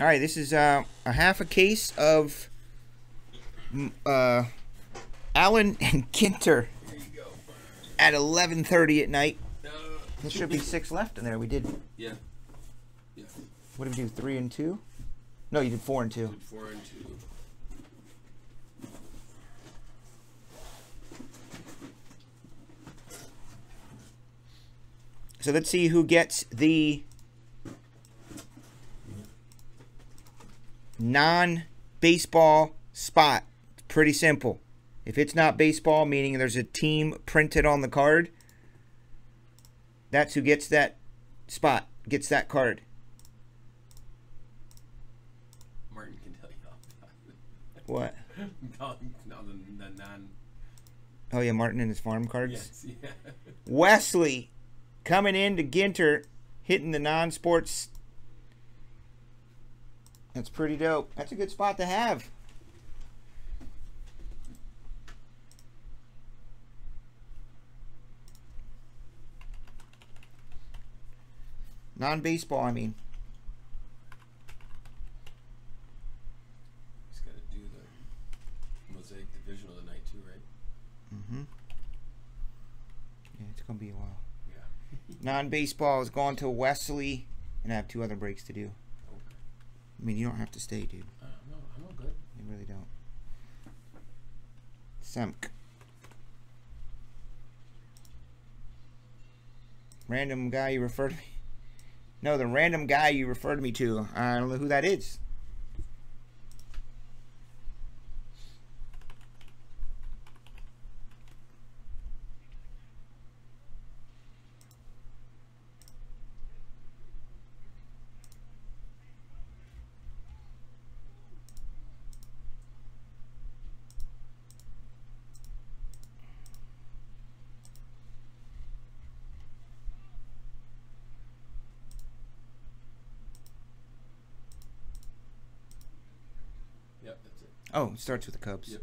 All right, this is a half a case of Allen and Ginter at 11:30 at night. There should be 6 left in there. We did. Yeah. Yeah. What did we do? 3 and 2? No, you did 4 and 2. 4 and 2. So let's see who gets the non-baseball spot. It's pretty simple. If it's not baseball, meaning there's a team printed on the card, that's who gets that spot, gets that card. Martin can tell you all about it. What? No, the non. Oh, yeah, Martin and his farm cards? Yes, yeah. Wesley coming in to Ginter, hitting the non-sports. That's pretty dope. That's a good spot to have. Non-baseball, I mean. He's got to do the Mosaic Division of the night too, right? Mm-hmm. Yeah, it's going to be a while. Yeah. Non-baseball is going to Wesley, and I have 2 other breaks to do. Okay. I mean, you don't have to stay, dude. No, I'm all good. You really don't. Semk. Random guy you referred to me. No, the random guy you referred me to. I don't know who that is. Yep, that's it. Oh, it starts with the Cubs. Yep.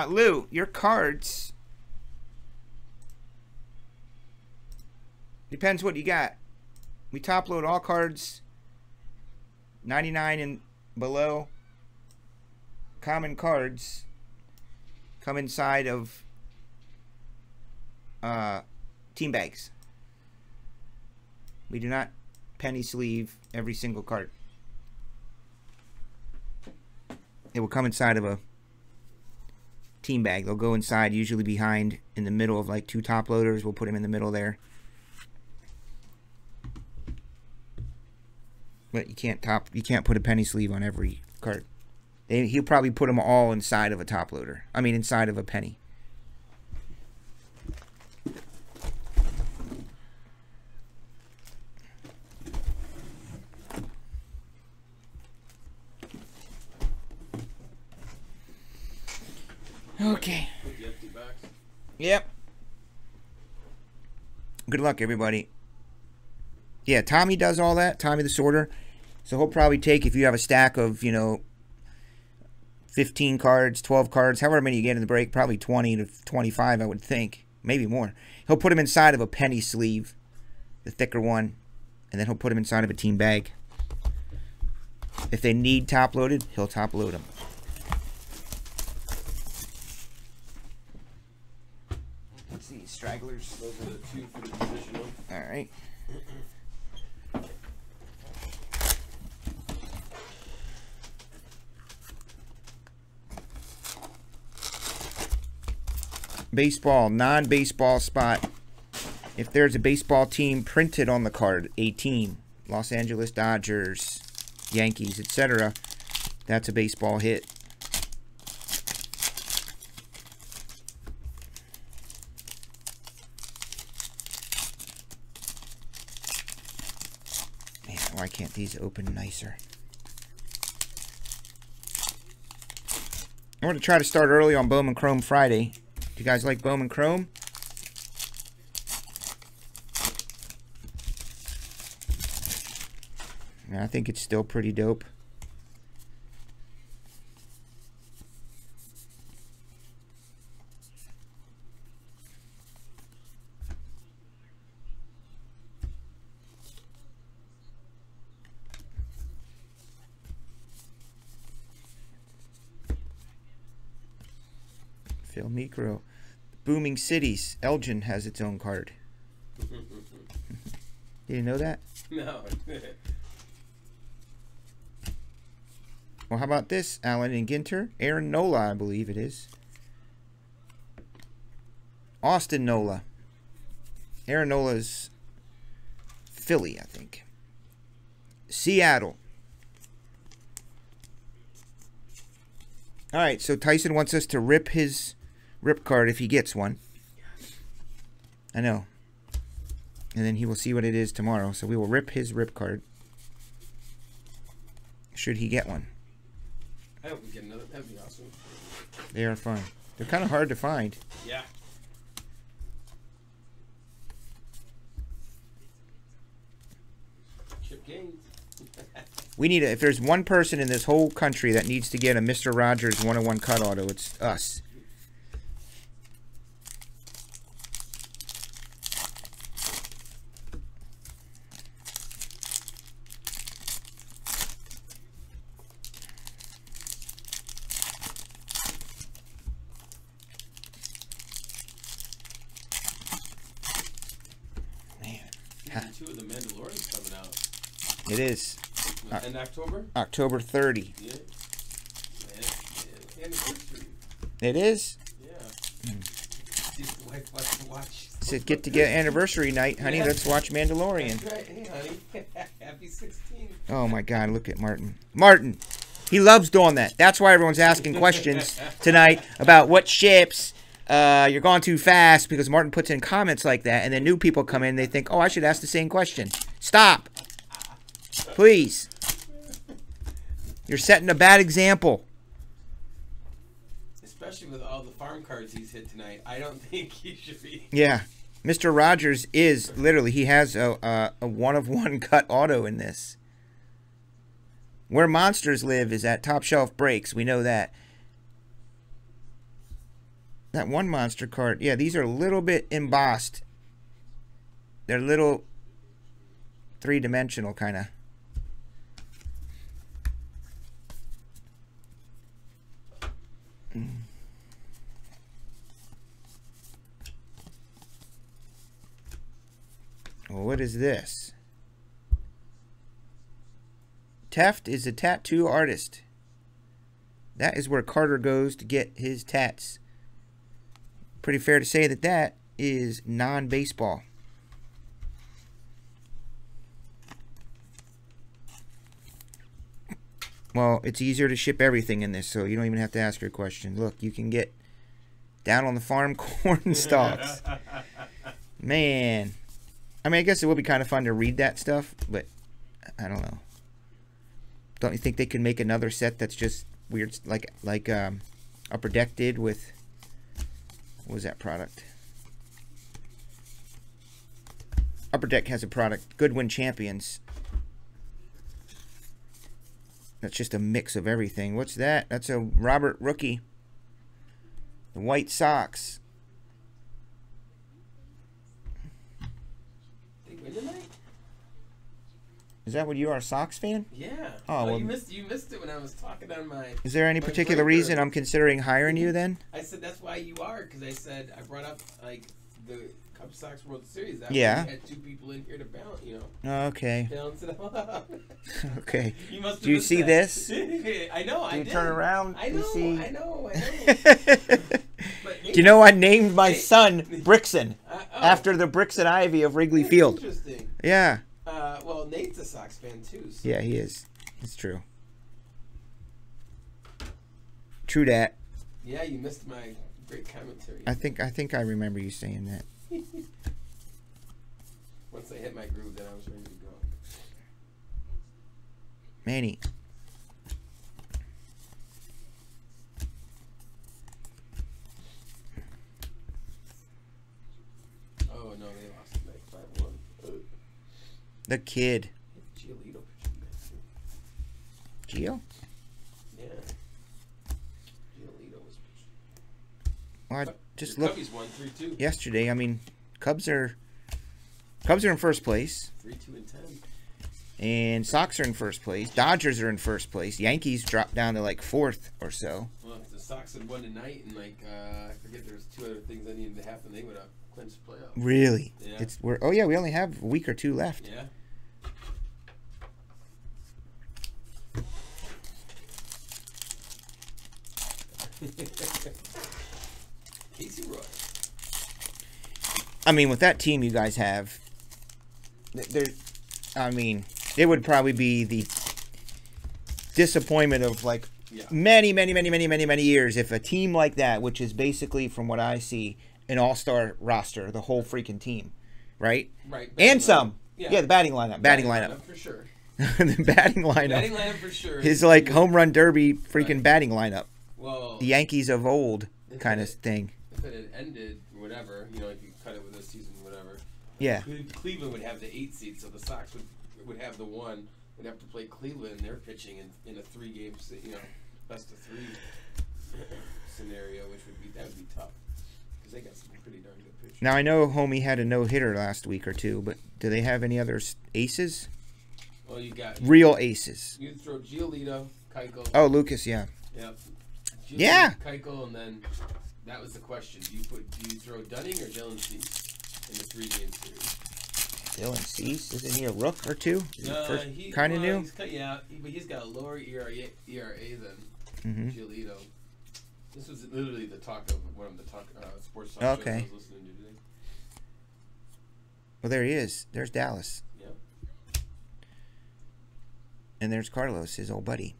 Lou, your cards. Depends what you got. We top load all cards 99 and below. Common cards come inside of team bags. We do not penny sleeve every single card. It will come inside of a team bag. They'll go inside, usually behind in the middle of like 2 top loaders. We'll put them in the middle there. But you can't put a penny sleeve on every card. He'll probably put them all inside of a top loader. I mean, inside of a penny. Okay. With the empty box. Yep. Good luck, everybody. Yeah, Tommy does all that. Tommy the sorter. So he'll probably take, if you have a stack of, 15 cards, 12 cards, however many you get in the break, probably 20 to 25, I would think. Maybe more. He'll put them inside of a penny sleeve, the thicker one, and then he'll put them inside of a team bag. If they need top loaded, he'll top load them. Let's see, stragglers. Those are the 2 for the traditional. All right. Baseball, non-baseball spot. If there's a baseball team printed on the card, a team, Los Angeles Dodgers, Yankees, etc., that's a baseball hit. Man, why can't these open nicer? I want to try to start early on Bowman Chrome Friday. You guys like Bowman Chrome? I think it's still pretty dope. Phil Micro. Booming Cities. Elgin has its own card. You didn't know that? No. Well, how about this? Allen and Ginter. Aaron Nola, I believe it is. Austin Nola. Aaron Nola's Philly, I think. Seattle. All right, so Tyson wants us to rip his rip card if he gets one. I know. And then he will see what it is tomorrow. So we will rip his rip card. Should he get one. I hope we get another. That'd be awesome. They are fun. They're kind of hard to find. Yeah. Chip Gaines. We need if there's one person in this whole country that needs to get a Mr. Rogers 101 cut auto, it's us. Two of the Mandalorians coming out. It is. In October? October 30. Yeah. Anniversary. It is? Yeah. See if the wife wants to watch. Said get together anniversary night, honey. Yeah. Let's watch Mandalorian. That's right. Hey, honey. Happy 16. Oh my God! Look at Martin. Martin, he loves doing that. That's why everyone's asking questions tonight about what ships. You're going too fast because Martin puts in comments like that, and then new people come in. They think, oh, I should ask the same question. Stop, please. You're setting a bad example. Especially with all the farm cards he's hit tonight, I don't think he should be. Yeah, Mr. Rogers is literally he has a 1-of-1 cut auto in this. Where monsters live is at Top Shelf Breaks. We know that. That one monster card. Yeah, these are a little bit embossed. They're little three-dimensional kind of. Well, what is this? Teft is a tattoo artist. That is where Carter goes to get his tats. Pretty fair to say that that is non-baseball. Well, it's easier to ship everything in this, so you don't even have to ask your question. Look, you can get down on the farm corn stalks. Man. I mean, I guess it would be kind of fun to read that stuff, but I don't know. Don't you think they could make another set that's just weird, like Upper Deck did with... What was that product? Upper Deck has a product, Goodwin Champions. That's just a mix of everything. What's that? That's a Robert rookie. The White Sox. They win tonight? Is that what you are, a Sox fan? Yeah. Oh, well, you missed it when I was talking on my... Is there any my particular breaker. reason I'm considering hiring you then? I said that's why you are, because I said I brought up like the Cubs Sox World Series. That Yeah. way we had two people in here to balance, Okay. balance it out. Okay. You must have Do you missed see that. this? I know. Do I you did. turn around? I You know. see? I know. But Do you know I named my son Brixon oh, after the Brixon Ivy of Wrigley that's Field? Interesting. Yeah. Well, Nate's a Sox fan too. So. Yeah, he is. It's true. True that. Yeah, you missed my great commentary. I think I remember you saying that. Once I hit my groove, then I was ready to go. Manny. Oh no, they lost tonight 5-1. The kid. Giolito pitching. Gio? Yeah. Giolito was Well, I just the looked Cubbies won 3-2. yesterday. I mean, Cubs are in first place. 3-2 and 10. And Sox are in first place. Dodgers are in first place. Yankees dropped down to like fourth or so. Well, if the Sox had won tonight, and I forget there's 2 other things that needed to happen, they would have clinched the playoffs. Really? Yeah. We only have a week or 2 left. Yeah. Casey Roy. I mean, with that team you guys have, it would probably be the disappointment of like many years if a team like that, which is basically, from what I see, an all-star roster, the whole freaking team, right? Right. And some. Yeah. Yeah, the batting lineup. Batting lineup. For sure. The batting lineup. Batting lineup for sure. Is like home run derby freaking batting lineup. Well, the Yankees of old kind of thing. If it had ended, whatever, if you cut it with this season, whatever. Yeah. Cleveland would have the 8 seed, so the Sox would have the 1. They'd have to play Cleveland, and they're pitching in a 3-game, best of 3 scenario, which would be tough because they got some pretty darn good pitchers. Now I know Homie had a no-hitter last week or 2, but do they have any other aces? Well, you got real aces. You throw Giolito, Keuchel. Oh, Lucas, yeah. Yep. Giolito, Yeah. Keuchel, and then that was the question: do you throw Dunning or Dylan Cease in the 3-game series? Dylan Cease, isn't he a rook or 2? He kind of new. But he's got a lower ERA than Giolito. This was literally the talk of one of the sports talk shows I was listening to today. Well, there he is. There's Dallas. Yep. And there's Carlos, his old buddy.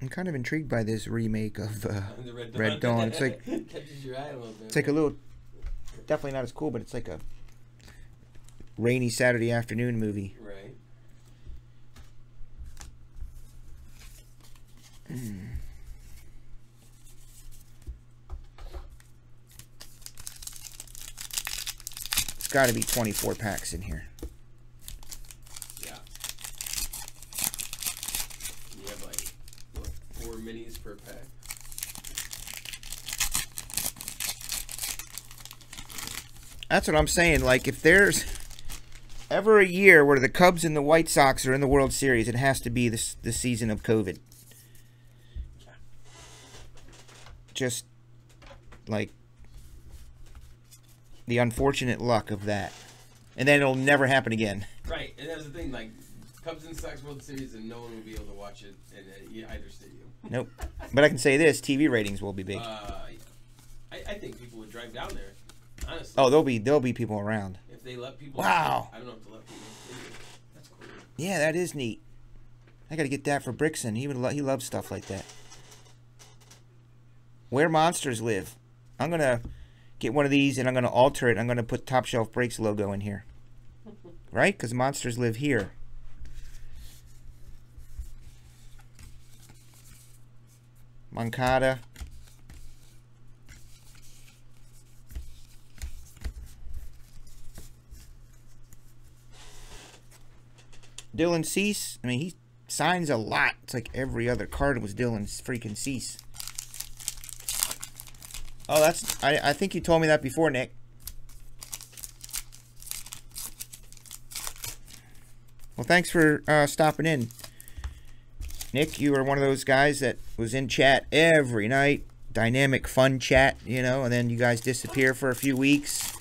I'm kind of intrigued by this remake of Red Dawn. It's like catches your eye a little bit. It's like a little, definitely not as cool, but it's like a rainy Saturday afternoon movie. Right. It's got to be 24 packs in here. Yeah. You have like 4 minis per pack. That's what I'm saying. Like, if there's ever a year where the Cubs and the White Sox are in the World Series, it has to be the season of COVID. Just like the unfortunate luck of that, and then it'll never happen again. Right, and that's the thing. Like Cubs and Sox World Series, and no one will be able to watch it in either stadium. Nope. But I can say this: TV ratings will be big. I think people would drive down there. Honestly. Oh, there'll be people around. If they let people. Wow. I don't know if they let people. That's cool. Yeah, that is neat. I got to get that for Brixton. He loves stuff like that. Where monsters live. I'm going to get one of these and I'm going to alter it. I'm going to put Top Shelf Breaks logo in here. Right? Because monsters live here. Moncada. Dylan Cease. I mean, he signs a lot. It's like every other card was Dylan's freaking Cease. Oh, that's... I think you told me that before, Nick. Well, thanks for stopping in. Nick, you were one of those guys that was in chat every night. Dynamic, fun chat, you know, and then you guys disappear for a few weeks.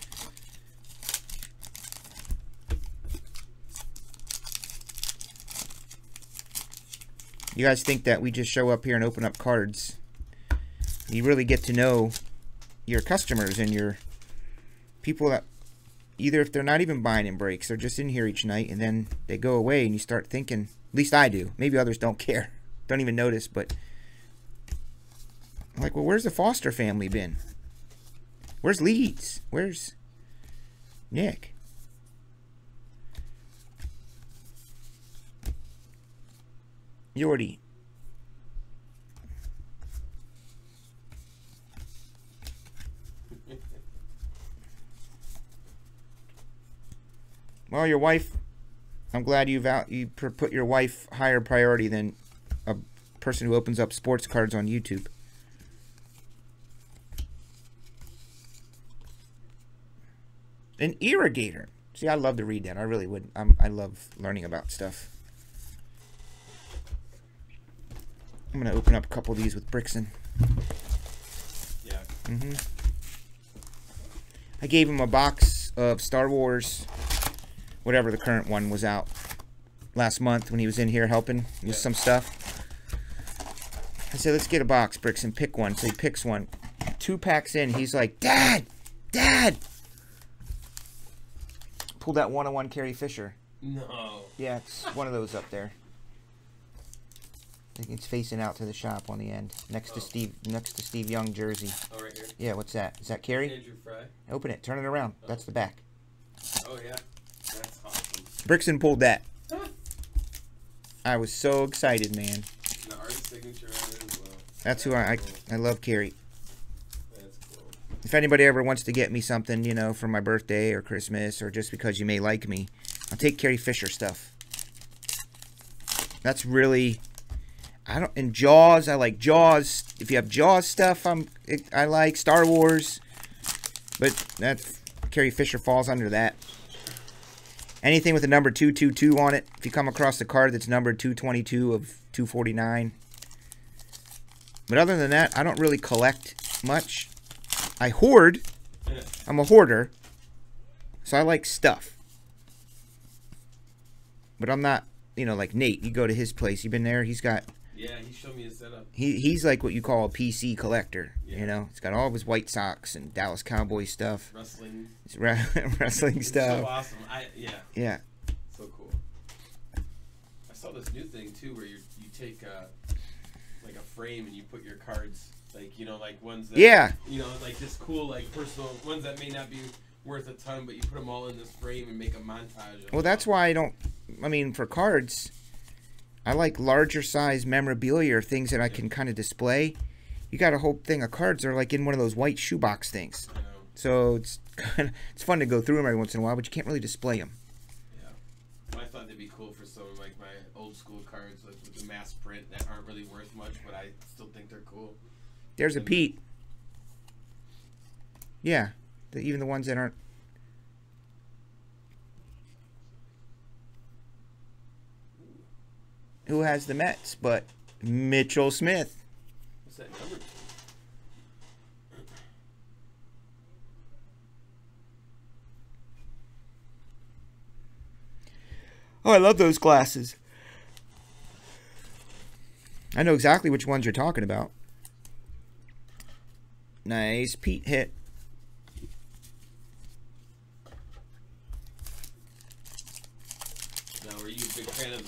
You guys think that we just show up here and open up cards. You really get to know your customers and your people that either if they're not even buying in breaks, they're just in here each night and then they go away and you start thinking, at least I do. Maybe others don't care. Don't even notice, but I'm like, well, where's the Foster family been? Where's Leeds? Where's Nick? Yordi. Well, your wife, I'm glad you put your wife higher priority than a person who opens up sports cards on YouTube. An irrigator. See, I love to read that. I really would. I love learning about stuff. I'm going to open up a couple of these with Brixton. Yeah. I gave him a box of Star Wars, whatever the current one was out, last month when he was in here helping with some stuff. I said, let's get a box, Brixton, pick one. So he picks one. 2 packs in, he's like, Dad! Dad! Pulled that 101 Carrie Fisher. No. Yeah, it's one of those up there. I think it's facing out to the shop on the end, next to Steve Young jersey. Oh, right here. Yeah, what's that? Is that Carrie? Andrew Fry. Open it, turn it around. Oh. That's the back. Oh yeah, that's awesome. Brixton pulled that. I was so excited, man. The art signature on it as well. That's who I love Carrie. That's cool. If anybody ever wants to get me something, you know, for my birthday or Christmas or just because you may like me, I'll take Carrie Fisher stuff. That's really, and Jaws, I like Jaws. If you have Jaws stuff, I like Star Wars. But that's, Carrie Fisher falls under that. Anything with the number 222 on it, if you come across a card that's numbered 222 of 249. But other than that, I don't really collect much. I hoard. I'm a hoarder. So I like stuff. But I'm not, you know, like Nate. You go to his place. You've been there. He's got... Yeah, he showed me his setup. He's like what you call a PC collector. Yeah. You know, he's got all of his White Sox and Dallas Cowboys stuff. Wrestling. Wrestling stuff. So awesome. Yeah. So cool. I saw this new thing too, where you take like a frame and you put your cards, like, you know, like ones that, you know, like this cool, like personal ones that may not be worth a ton, but you put them all in this frame and make a montage of Well, that's why I don't. I mean, for cards, I like larger size memorabilia or things that I can kind of display. You got a whole thing of cards that are like in one of those white shoebox things. I know. So it's it's fun to go through them every once in a while, but you can't really display them. Yeah. Well, I thought they'd be cool for some of like my old school cards, like with the mass print that aren't really worth much, but I still think they're cool. There's a Pete. Yeah, even the ones that aren't. Who has the Mets but Mitchell Smith? What's that number? Oh, I love those glasses. I know exactly which ones you're talking about. Nice Pete hit. Now, are you a big fan of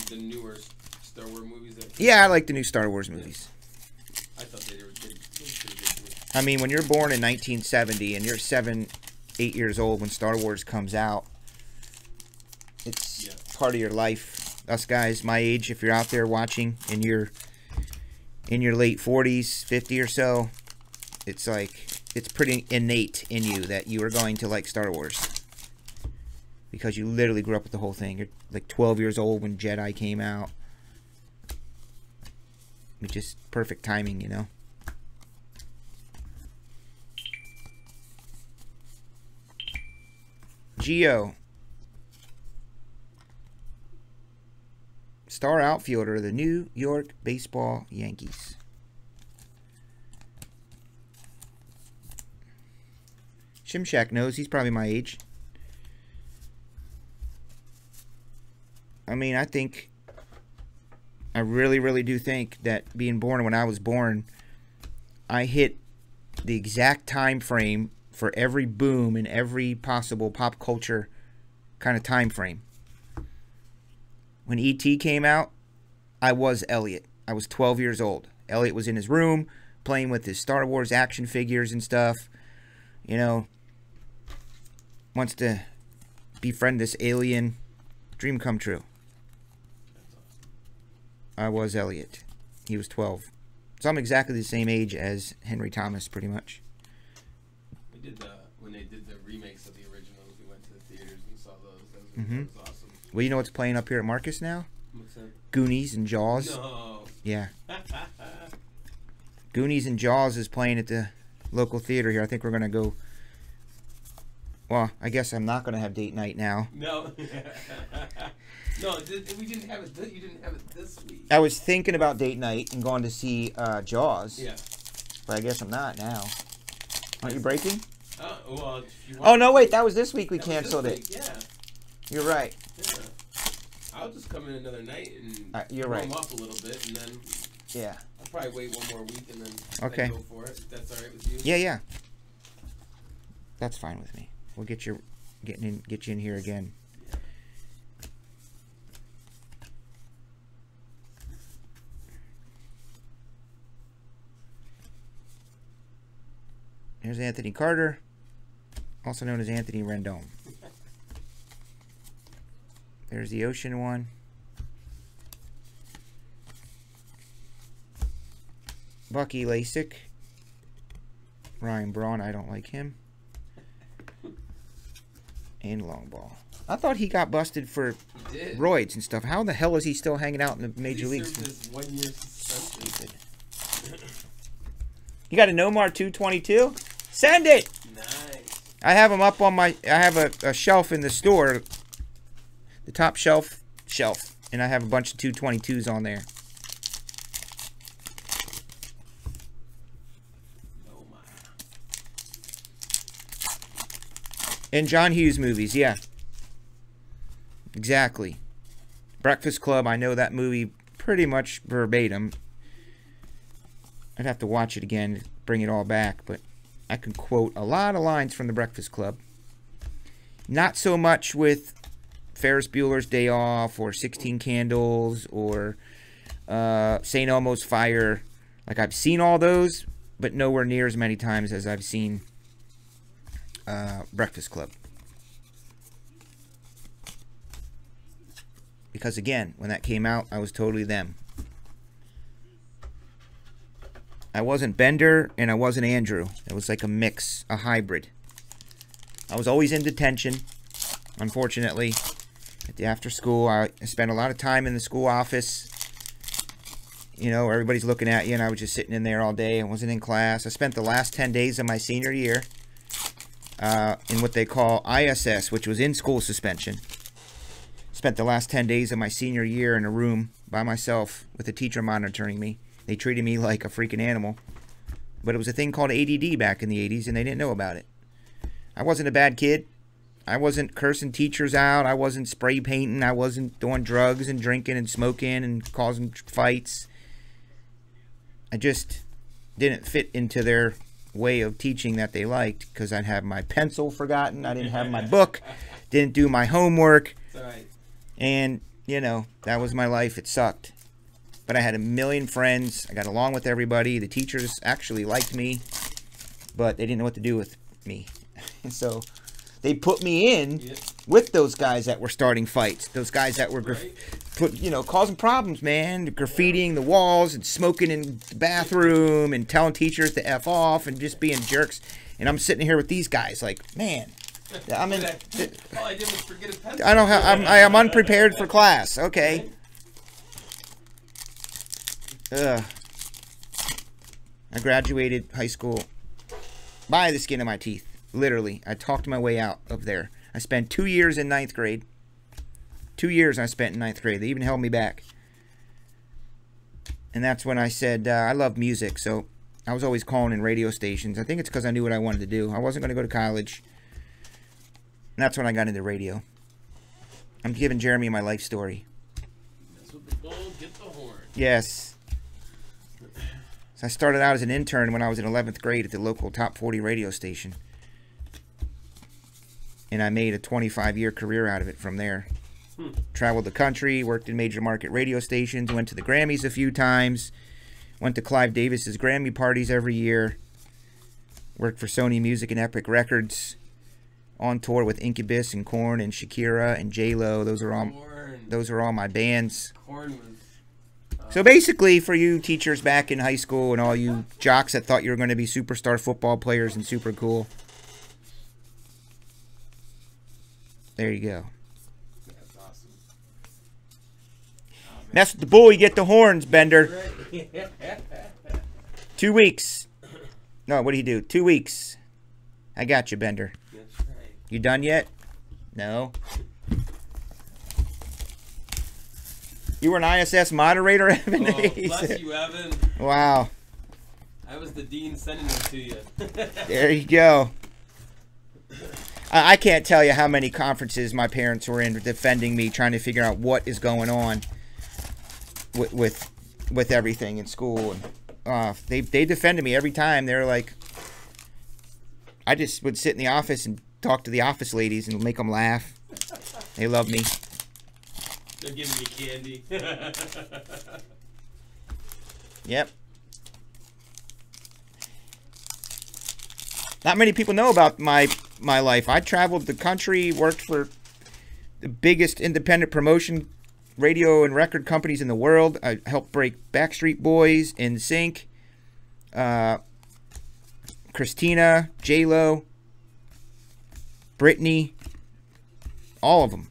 the newer Star Wars movies? Yeah, I like the new Star Wars movies. I thought they were good. Pretty good to me. I mean, when you're born in 1970 and you're 7, 8 years old when Star Wars comes out, it's part of your life. Us guys my age, if you're out there watching and you're in your late 40s, 50 or so, it's like, it's pretty innate in you that you are going to like Star Wars. Because you literally grew up with the whole thing. You're like 12 years old when Jedi came out. It's just perfect timing, you know? Gio. Star outfielder of the New York Baseball Yankees. Shimshak knows. He's probably my age. I mean, I really, really do think that being born when I was born, I hit the exact time frame for every boom in every possible pop culture kind of time frame. When E.T. came out, I was Elliot. I was 12 years old. Elliot was in his room playing with his Star Wars action figures and stuff. You know, wants to befriend this alien. Dream come true. I was Elliot. He was 12. So I'm exactly the same age as Henry Thomas, pretty much. when they did the remakes of the originals. We went to the theaters and saw those. That was awesome. Well, you know what's playing up here at Marcus now? What's that? Goonies and Jaws. No. Yeah. Goonies and Jaws is playing at the local theater here. I think we're going to go. Well, I guess I'm not going to have date night now. No. No, we didn't have it. You didn't have it this week. I was thinking about date night and going to see Jaws. Yeah. But I guess I'm not now. Aren't you breaking? Well, if you want. Oh, no, wait. That was this week we canceled it. Yeah. You're right. Yeah. I'll just come in another night and you're right. warm up a little bit, and then yeah. I'll probably wait one more week and then okay. go for it. If that's all right with you? Yeah, yeah. That's fine with me. We'll get you in here again. Yeah. There's Anthony Carter, also known as Anthony Rendon. There's the Ocean one. Bucky Lasik. Ryan Braun, I don't like him. And long ball. I thought he got busted for roids and stuff. How the hell is he still hanging out in the major leagues? Served his 1 year suspension. You got a Nomar 222? Send it! Nice. I have them up on my... I have a shelf in the store. The top shelf. And I have a bunch of 222s on there. And John Hughes movies, yeah. Exactly. Breakfast Club, I know that movie pretty much verbatim. I'd have to watch it again to bring it all back, but I can quote a lot of lines from The Breakfast Club. Not so much with Ferris Bueller's Day Off or 16 Candles or St. Elmo's Fire. Like, I've seen all those, but nowhere near as many times as I've seen Breakfast Club. Because again, when that came out, I was totally them. I wasn't Bender and I wasn't Andrew. It was like a mix, a hybrid. I was always in detention, unfortunately. At the after school, I spent a lot of time in the school office. You know, everybody's looking at you, and I was just sitting in there all day. I wasn't in class. I spent the last 10 days of my senior year in what they call ISS, which was in-school suspension. Spent the last 10 days of my senior year in a room by myself with a teacher monitoring me. They treated me like a freaking animal. But it was a thing called ADD back in the 80s, and they didn't know about it. I wasn't a bad kid. I wasn't cursing teachers out. I wasn't spray painting. I wasn't doing drugs and drinking and smoking and causing fights. I just didn't fit into their way of teaching that they liked because I'd have my pencil forgotten. I didn't have my book. Didn't do my homework. That's all right. And, you know, that was my life. It sucked. But I had a million friends. I got along with everybody. The teachers actually liked me, but they didn't know what to do with me. And so they put me in with those guys that were starting fights. Those guys that were, causing problems, man. Graffitiing the walls and smoking in the bathroom and telling teachers to F off and just being jerks. And I'm sitting here with these guys like, man. All I did was forget a pencil. I don't have. I'm unprepared for class. Okay. I graduated high school by the skin of my teeth. Literally, I talked my way out of there. I spent 2 years in 9th grade. 2 years I spent in 9th grade. They even held me back. And that's when I said I love music. So I was always calling in radio stations. I think it's because I knew what I wanted to do. I wasn't going to go to college. And that's when I got into radio. I'm giving Jeremy my life story. That's what the bull get the horn. Yes. So I started out as an intern when I was in 11th grade at the local top 40 radio station. And I made a 25-year career out of it from there. Traveled the country, worked in major market radio stations, went to the Grammys a few times, went to Clive Davis's Grammy parties every year, worked for Sony Music and Epic Records, on tour with Incubus and Korn and Shakira and J-Lo. Those are all my bands. Korn was, so basically, for you teachers back in high school and all you jocks that thought you were going to be superstar football players and super cool, There you go. That's awesome. Mess with the bull, you get the horns, Bender. Right. 2 weeks. No, what do you do? 2 weeks. I got you, Bender. That's right. You done yet? No. You were an ISS moderator, Evan? Oh, bless you, Evan. Wow. I was the dean sending them to you. There you go. I can't tell you how many conferences my parents were in defending me, trying to figure out what is going on with everything in school. And they defended me every time. They were like, I just would sit in the office and talk to the office ladies and make them laugh. They love me. They're giving you candy. Yep. Not many people know about my life. I traveled the country, worked for the biggest independent promotion radio and record companies in the world. I helped break Backstreet Boys, NSYNC, Christina, J-Lo, Britney, all of them.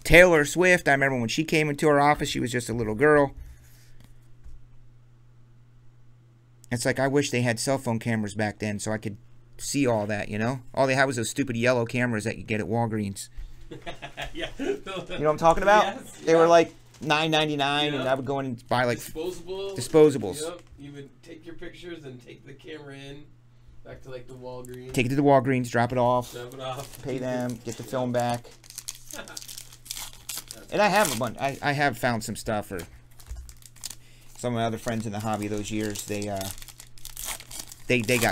Taylor Swift, I remember when she came into our office, she was just a little girl. It's like I wish they had cell phone cameras back then so I could see all that, you know? All they had was those stupid yellow cameras that you get at Walgreens. Yeah. You know what I'm talking about? Yes, they were like $9.99, and I would go in and buy like disposables. Yep. You would take your pictures and take the camera in back to like the Walgreens. Take it to the Walgreens, drop it off, pay them, get the film back. And I have a bunch. I have found some stuff for some of my other friends in the hobby those years. They got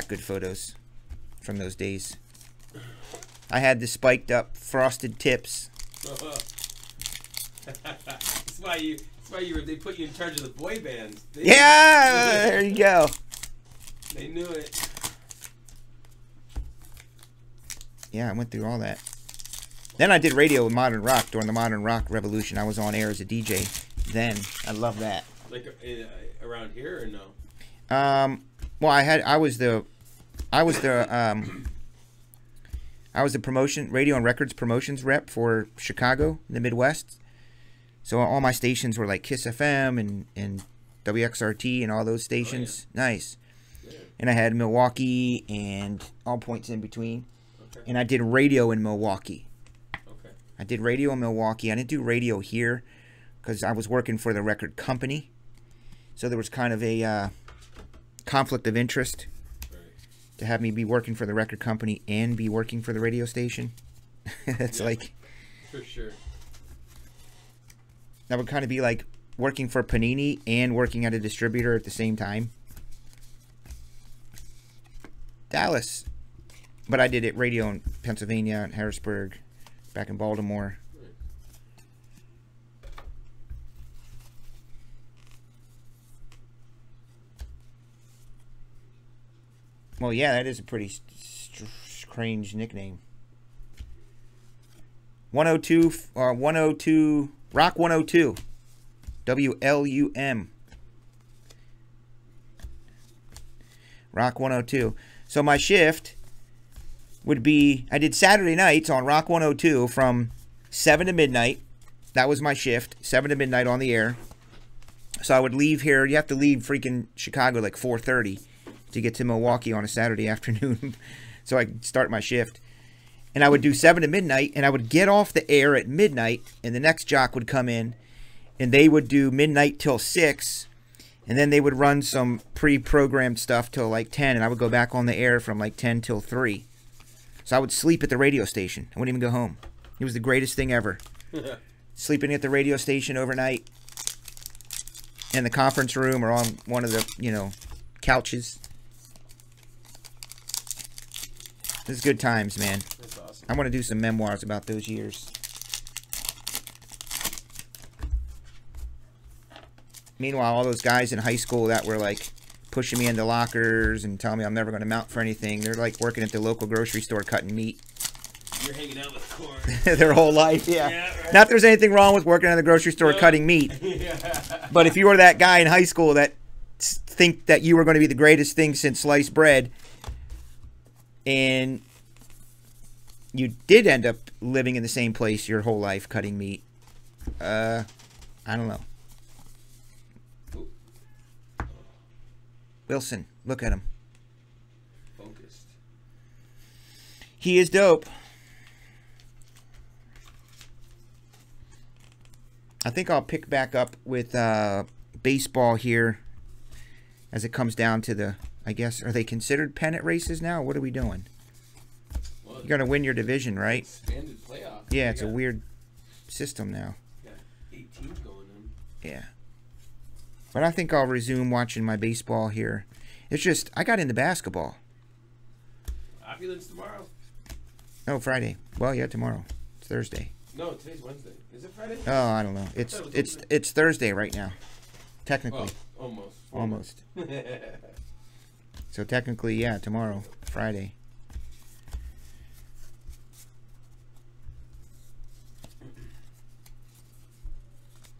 good photos from those days. I had the spiked up frosted tips. That's why they put you in charge of the boy bands. There you go. They knew it. Yeah, I went through all that. Then I did radio with modern rock during the modern rock revolution. I was on air as a DJ then. I love that. Like around here or no? Well, I was the promotion radio and records promotions rep for Chicago in the Midwest. So all my stations were like Kiss FM and WXRT and all those stations. Oh, yeah. Nice. Yeah. And I had Milwaukee and all points in between. Okay. And I did radio in Milwaukee. Okay. I did radio in Milwaukee. I didn't do radio here because I was working for the record company. So there was kind of a conflict of interest to have me be working for the record company and be working for the radio station. That's like... For sure. That would kind of be like working for Panini and working at a distributor at the same time. Dallas. But I did it radio in Pennsylvania and Harrisburg, back in Baltimore. Well, yeah, that is a pretty strange nickname. 102, Rock 102, WLUM. Rock 102. So my shift would be, I did Saturday nights on Rock 102 from 7 to midnight. That was my shift, 7 to midnight on the air. So I would leave here. You have to leave freaking Chicago like 4:30 to get to Milwaukee on a Saturday afternoon. So I could start my shift. And I would do 7 to midnight, and I would get off the air at midnight, and the next jock would come in, and they would do midnight till 6, and then they would run some pre-programmed stuff till like 10, and I would go back on the air from like 10 till 3. So I would sleep at the radio station. I wouldn't even go home. It was the greatest thing ever. Sleeping at the radio station overnight, in the conference room or on one of the, couches. This is good times, man. That's awesome. I want to do some memoirs about those years. Meanwhile, all those guys in high school that were like pushing me into lockers and telling me I'm never going to mount for anything, they're like working at the local grocery store cutting meat. You're hanging out with corn. Their whole life, yeah. Right. Not that there's anything wrong with working at the grocery store cutting meat. Yeah. But if you were that guy in high school that think that you were going to be the greatest thing since sliced bread, and you did end up living in the same place your whole life, cutting meat. I don't know. Wilson, look at him. Focused. He is dope. I think I'll pick back up with baseball here as it comes down to the, I guess, are they considered pennant races now? What are we doing? Well, You're going to win your division, right? Expanded playoff. Yeah, it's a weird system now. Got 8 teams going in. Yeah. But I think I'll resume watching my baseball here. It's just, I got into basketball. Opulence tomorrow. Oh, Friday. Well, yeah, tomorrow. It's Thursday. No, today's Wednesday. Is it Friday? Oh, I don't know. It's Thursday right now. Technically. Oh, almost. So technically, yeah, tomorrow, Friday.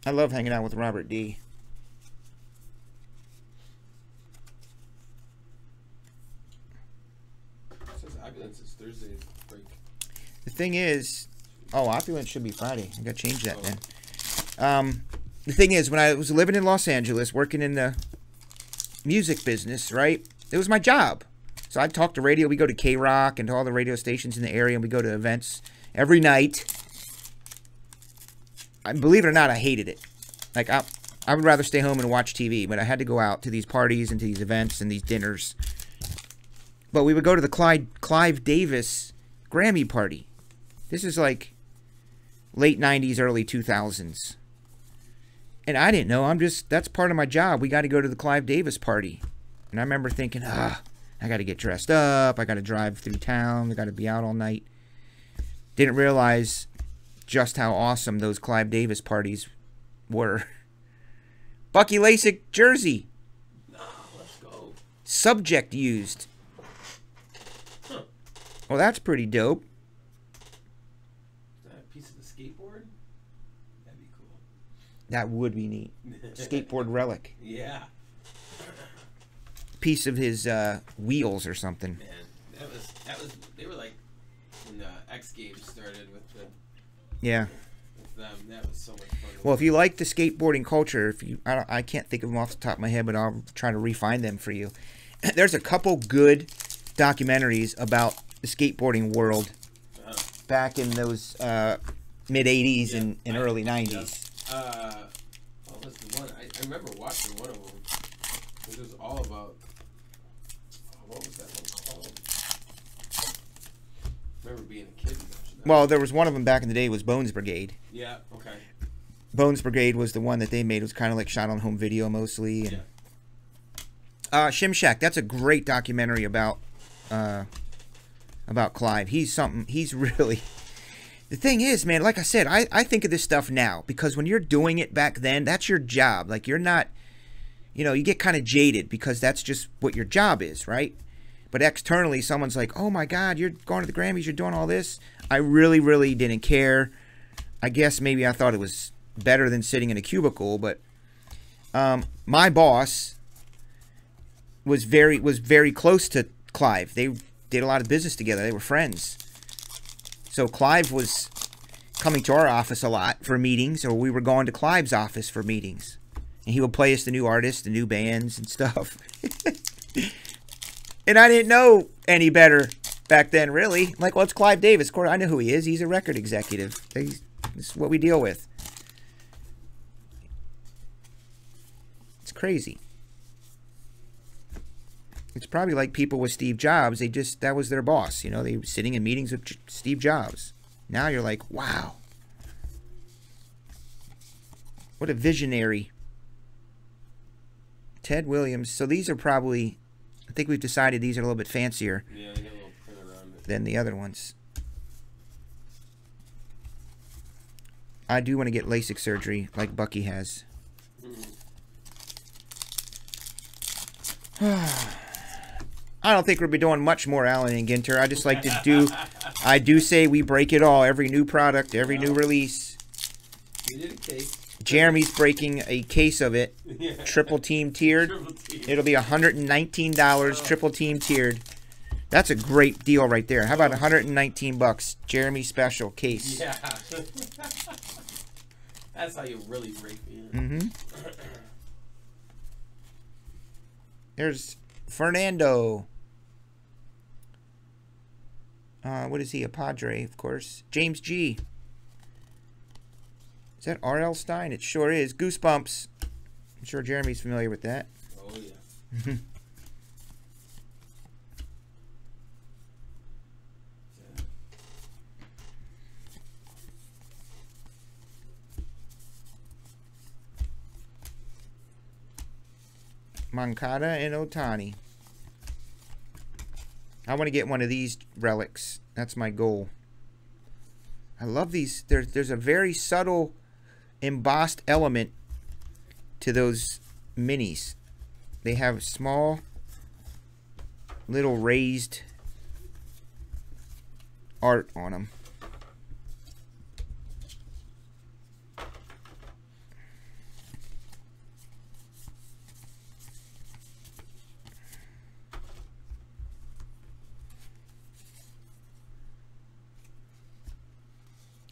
I love hanging out with Robert D. It says Opulence is Thursday's break. The thing is, Opulence should be Friday. I got to change that then. The thing is, when I was living in Los Angeles, working in the music business, right? It was my job. So I'd talk to radio. We go to K-Rock and to all the radio stations in the area, and we go to events every night. Believe it or not, I hated it. Like, I would rather stay home and watch TV, but I had to go out to these parties and to these events and these dinners. But we would go to the Clive Davis Grammy party. This is like late 90s, early 2000s. And I didn't know. That's part of my job. We got to go to the Clive Davis party. And I remember thinking, I got to get dressed up. I got to drive through town. I got to be out all night. Didn't realize just how awesome those Clive Davis parties were. Bucky Lasik jersey. No, let's go. Subject used. Huh. Well, that's pretty dope. Is that a piece of the skateboard? That'd be cool. That would be neat. Skateboard relic. Yeah. Piece of his wheels or something. Man, that was. They were like when the X Games started with the. Yeah. With them, that was so much fun. Well, if you like the skateboarding culture, I can't think of them off the top of my head, but I'll try to refine them for you. There's a couple good documentaries about the skateboarding world back in those mid 80s and early 90s. What was the one? I remember watching one of them. It was all about. What was that one called? I remember being a kid and watching that. Well, there was one of them back in the day was Bones Brigade. Yeah. Okay. Bones Brigade was the one that they made. It was kind of like shot on home video mostly. And, Shimshak, that's a great documentary about Clive. He's something. He's really. The thing is, man, like I said, I think of this stuff now because when you're doing it back then, that's your job. Like you're not, you get kind of jaded because that's just what your job is, right? But externally, someone's like, "Oh my God, you're going to the Grammys, you're doing all this." I really, really didn't care. I guess maybe I thought it was better than sitting in a cubicle, but my boss was very close to Clive. They did a lot of business together. They were friends. So Clive was coming to our office a lot for meetings, or we were going to Clive's office for meetings. And he would play us the new artists, the new bands and stuff. And I didn't know any better back then, really. Like, well, it's Clive Davis. Of course, I know who he is. He's a record executive. This is what we deal with. It's crazy. It's probably like people with Steve Jobs. That was their boss. They were sitting in meetings with Steve Jobs. Now you're like, wow. What a visionary. Ted Williams. So these are probably, I think we've decided these are a little bit fancier than the other ones. I do want to get LASIK surgery like Bucky has. I don't think we'll be doing much more Allen and Ginter. I just like to do, I do say we break it all. Every new product, every new release. We did a case. Jeremy's breaking a case of it. Triple team tiered. It'll be $119, triple team tiered. That's a great deal right there. How about 119 bucks? Jeremy special case. Yeah. That's how you really break me in. Mm-hmm. There's Fernando. What is he? A Padre, of course. James G. Is that R.L. Stein? It sure is. Goosebumps. I'm sure Jeremy's familiar with that. Oh, yeah. Moncada and Otani. I want to get one of these relics. That's my goal. I love these. There's a very subtle embossed element to those minis. They have small little raised art on them.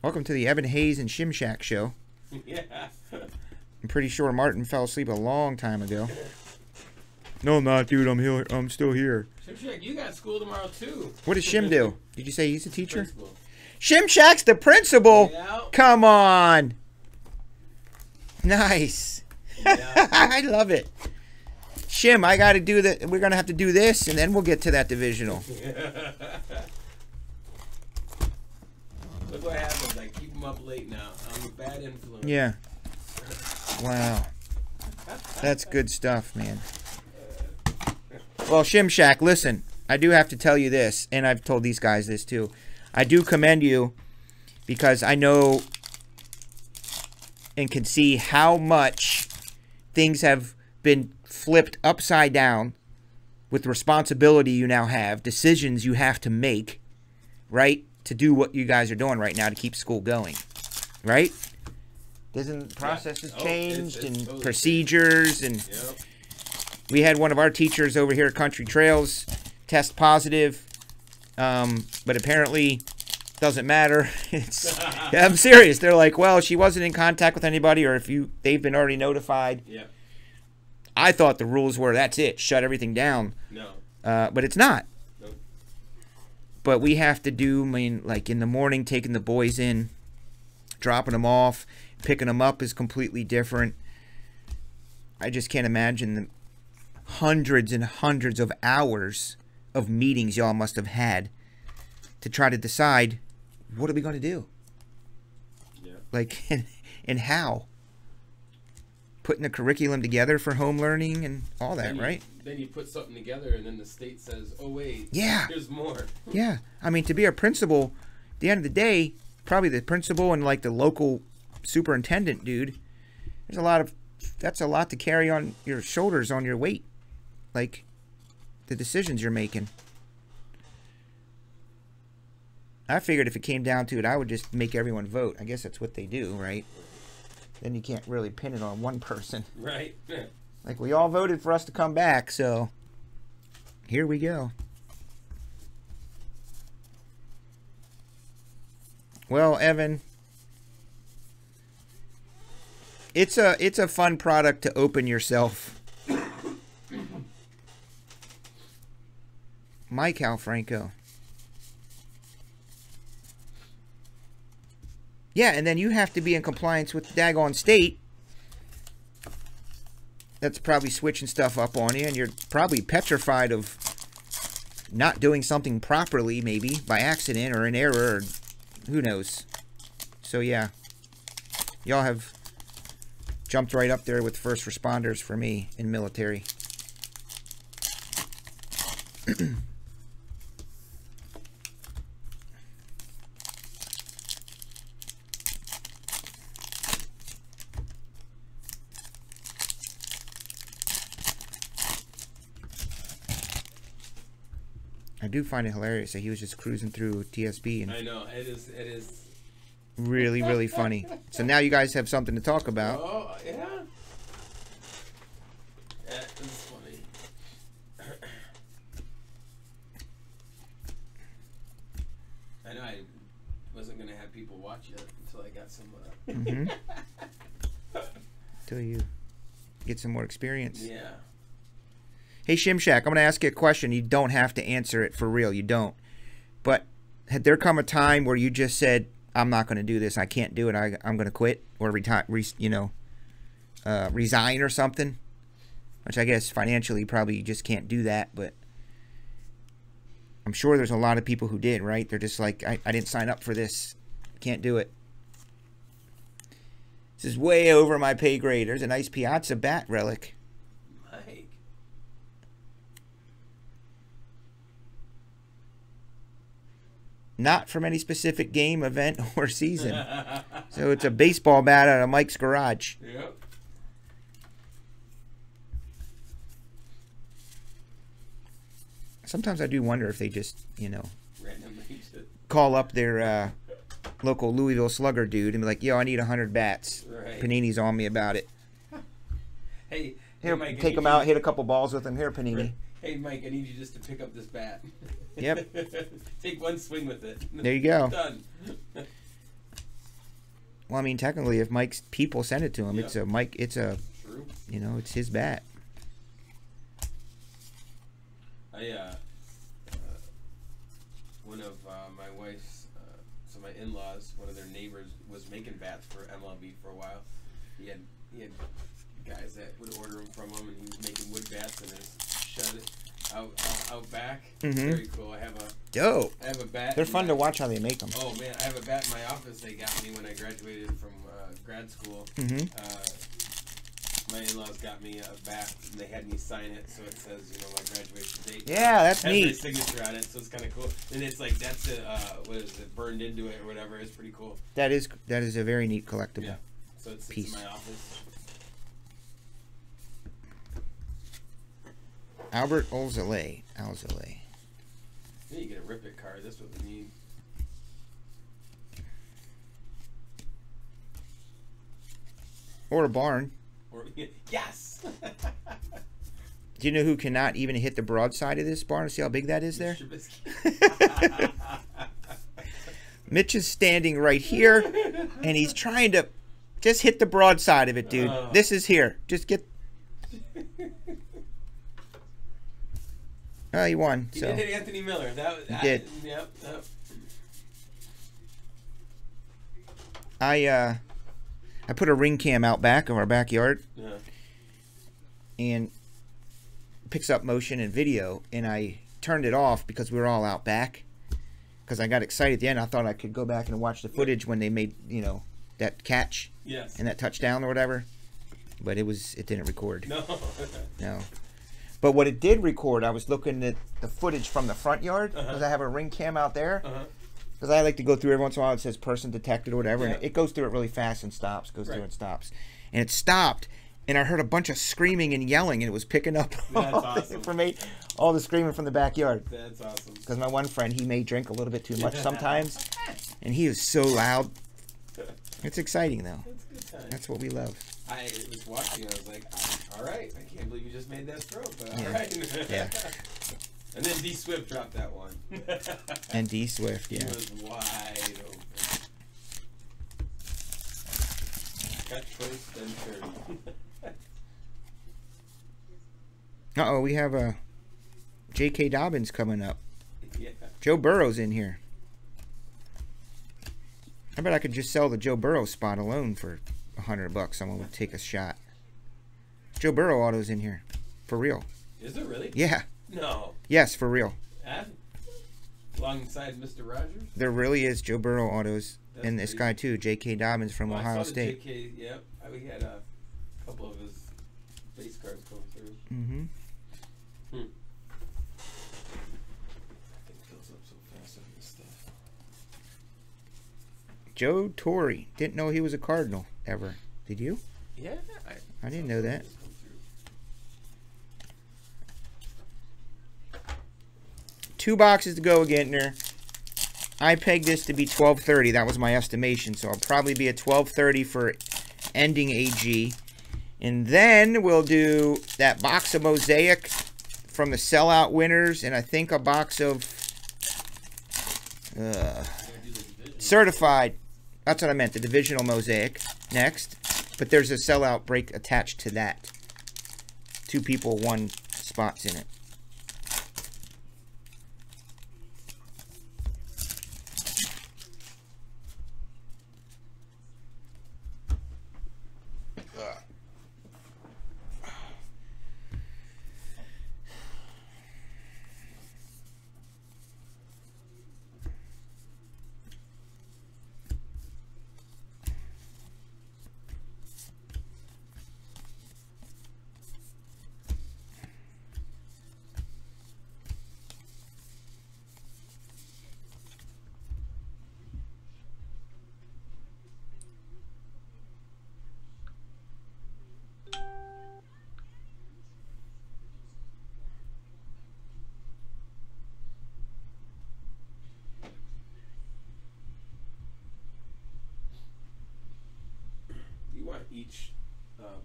Welcome to the Evan Hayes and Shimshack show. Yeah. I'm pretty sure Martin fell asleep a long time ago. No, I'm not, dude. I'm here. I'm still here. Shimshack, you got school tomorrow too. What does Shim do? Did you say he's a teacher? Principal. Shimshack's the principal. Yeah. Come on. Nice. Yeah. I love it. Shim, I got to do that. We're gonna have to do this, and then we'll get to that divisional. Look what happens. I keep them up late now. I'm a bad influence. Yeah. Wow. That's good stuff, man. Well, Shimshack, listen. I do have to tell you this, and I've told these guys this too. I do commend you because I know and can see how much things have been flipped upside down with responsibility you now have, decisions you have to make, right? To do what you guys are doing right now to keep school going, right? Isn't processes changed and totally procedures changed. And yep. We had one of our teachers over here at Country Trails test positive, but apparently doesn't matter. I'm serious. They're like, well, she wasn't in contact with anybody, or if they've been already notified. Yeah. I thought the rules were that's it, shut everything down. No. But it's not. Nope. But we have to do, I mean, like in the morning, taking the boys in, dropping them off, picking them up is completely different. I just can't imagine the hundreds and hundreds of hours of meetings y'all must have had to try to decide what are we going to do. Yeah. Like, and how. Putting a curriculum together for home learning and all that, right? Then you put something together and then the state says, oh, wait, yeah, there's more. Yeah. I mean, to be a principal, at the end of the day, probably the principal and like the local superintendent dude, that's a lot to carry on your shoulders, on your weight. Like, the decisions you're making. I figured if it came down to it, I would just make everyone vote. I guess that's what they do, right? Then you can't really pin it on one person. Right. Yeah. Like, we all voted for us to come back, so here we go. Well, Evan, it's a fun product to open yourself. Mike Alfranco. Yeah, and then you have to be in compliance with the daggone state. That's probably switching stuff up on you, and you're probably petrified of not doing something properly, maybe, by accident or an error, or who knows. So, yeah. Y'all have jumped right up there with first responders for me in military. I do find it hilarious that he was just cruising through TSB. And I know. It is. Really, really funny. So now you guys have something to talk about. Oh, yeah. That is funny. wasn't gonna have people watch it until I got some. Until you get some more experience. Yeah. Hey, Shimshak, I'm going to ask you a question. You don't have to answer it for real. You don't. But had there come a time where you just said, I'm not going to do this. I can't do it. I'm going to quit or retire, resign or something? Which I guess financially you probably just can't do that. But I'm sure there's a lot of people who did, right? They're just like, I didn't sign up for this. Can't do it. This is way over my pay grade. There's a nice Piazza bat relic. Mike. Not from any specific game, event, or season. So it's a baseball bat out of Mike's garage. Yep. Sometimes I do wonder if they just, Randomly. call up their local Louisville Slugger dude and be like, yo, I need 100 bats. Right. Panini's on me about it. Hey, Here, Mike, take them out, hit a couple balls with them. Here, Panini. Hey, Mike, I need you just to pick up this bat. Yep. Take one swing with it. There you go. Done. Well, I mean, technically, if Mike's people send it to him, Yep. it's a Mike. It's a, True. it's his bat. One of my wife's, so my in-laws, one of their neighbors was making bats for MLB for a while. He had guys that would order them from him, and he was making wood bats and just shut it out back. Very cool. I have a bat. They're fun to watch how they make them. Oh man, I have a bat in my office they got me when I graduated from grad school. My in-laws got me a bat, and they had me sign it, so it says, my graduation date. Yeah, that's has neat. my signature on it, so it's kind of cool. And it's like that's it. What is it? Burned into it or whatever. It's pretty cool. That is a very neat collectible. Yeah. So it's piece. in my office. Albert Alzolay. Then you get a Rip It card. That's what we need. Or a barn. Yes. Do you know who cannot even hit the broadside of this barn? See how big that is there? Mitch is standing right here, and he's trying to just hit the broadside of it, dude. This is here. Just get... Oh, he won. He so. did hit Anthony Miller. He did. Yep. I put a ring cam out back of our backyard. Yeah. And picks up motion and video, and I turned it off because we were all out back. Because I got excited at the end. I thought I could go back and watch the footage when they made, that catch. Yes. And that touchdown or whatever. But it didn't record. No. No. But what it did record, I was looking at the footage from the front yard because I have a ring cam out there. Because I like to go through every once in a while. It says person detected or whatever, and it goes through it really fast and stops. Goes through and stops, and it stopped. And I heard a bunch of screaming and yelling, and it was picking up all the screaming from the backyard. That's awesome. Because my one friend, he may drink a little bit too much sometimes, and he is so loud. It's exciting though. That's good time. That's what we love. I was watching. I was like, all right. I can't believe you just made that throw, but all right. Yeah. And then D Swift dropped that one. And D Swift, yeah. He was wide open. Cut first, then turn. Uh-oh, we have a J.K. Dobbins coming up. Yeah. Joe Burrow's in here. I bet I could just sell the Joe Burrow spot alone for $100. Someone would take a shot. Joe Burrow auto's in here. For real. Is it really? Yeah. No. Yes, for real. Alongside Mr. Rogers? There really is Joe Burrow autos. That's and this crazy. guy, too, J.K. Dobbins from I Ohio saw State. the JK, yep. We had a couple of his base cards come through. Mm-hmm. It fills up so fast on this stuff. Joe Torre. Didn't know he was a Cardinal ever. Did you? Yeah. I didn't know that. 2 boxes to go, Ginter. I pegged this to be 1230. That was my estimation. So I'll probably be at 1230 for ending AG. And then we'll do that box of Mosaic from the sellout winners. And I think a box of Certified. That's what I meant. The divisional mosaic. Next. But there's a sellout break attached to that. 2 people, 1 spots in it. Each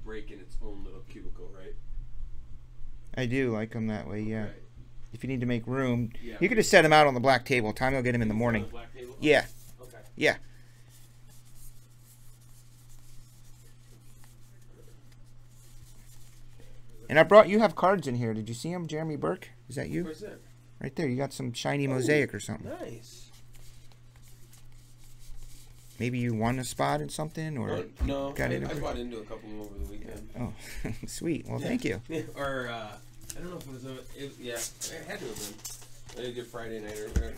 break in its own little cubicle, right? I do like them that way, yeah. Right. If you need to make room, yeah, you could just set them out on the black table. Tommy will get them in the morning. The black table? Yeah. Okay. Yeah. And I brought, you have cards in here. Did you see them, Jeremy Burke? Is that you? Where's that? Right there. You got some shiny mosaic or something. Nice. Maybe you won a spot in something, or no, got I bought into a couple over the weekend. Oh, sweet. Well, yeah. Thank you. Yeah. Or I don't know if it was yeah, it had to have been. I did Friday night or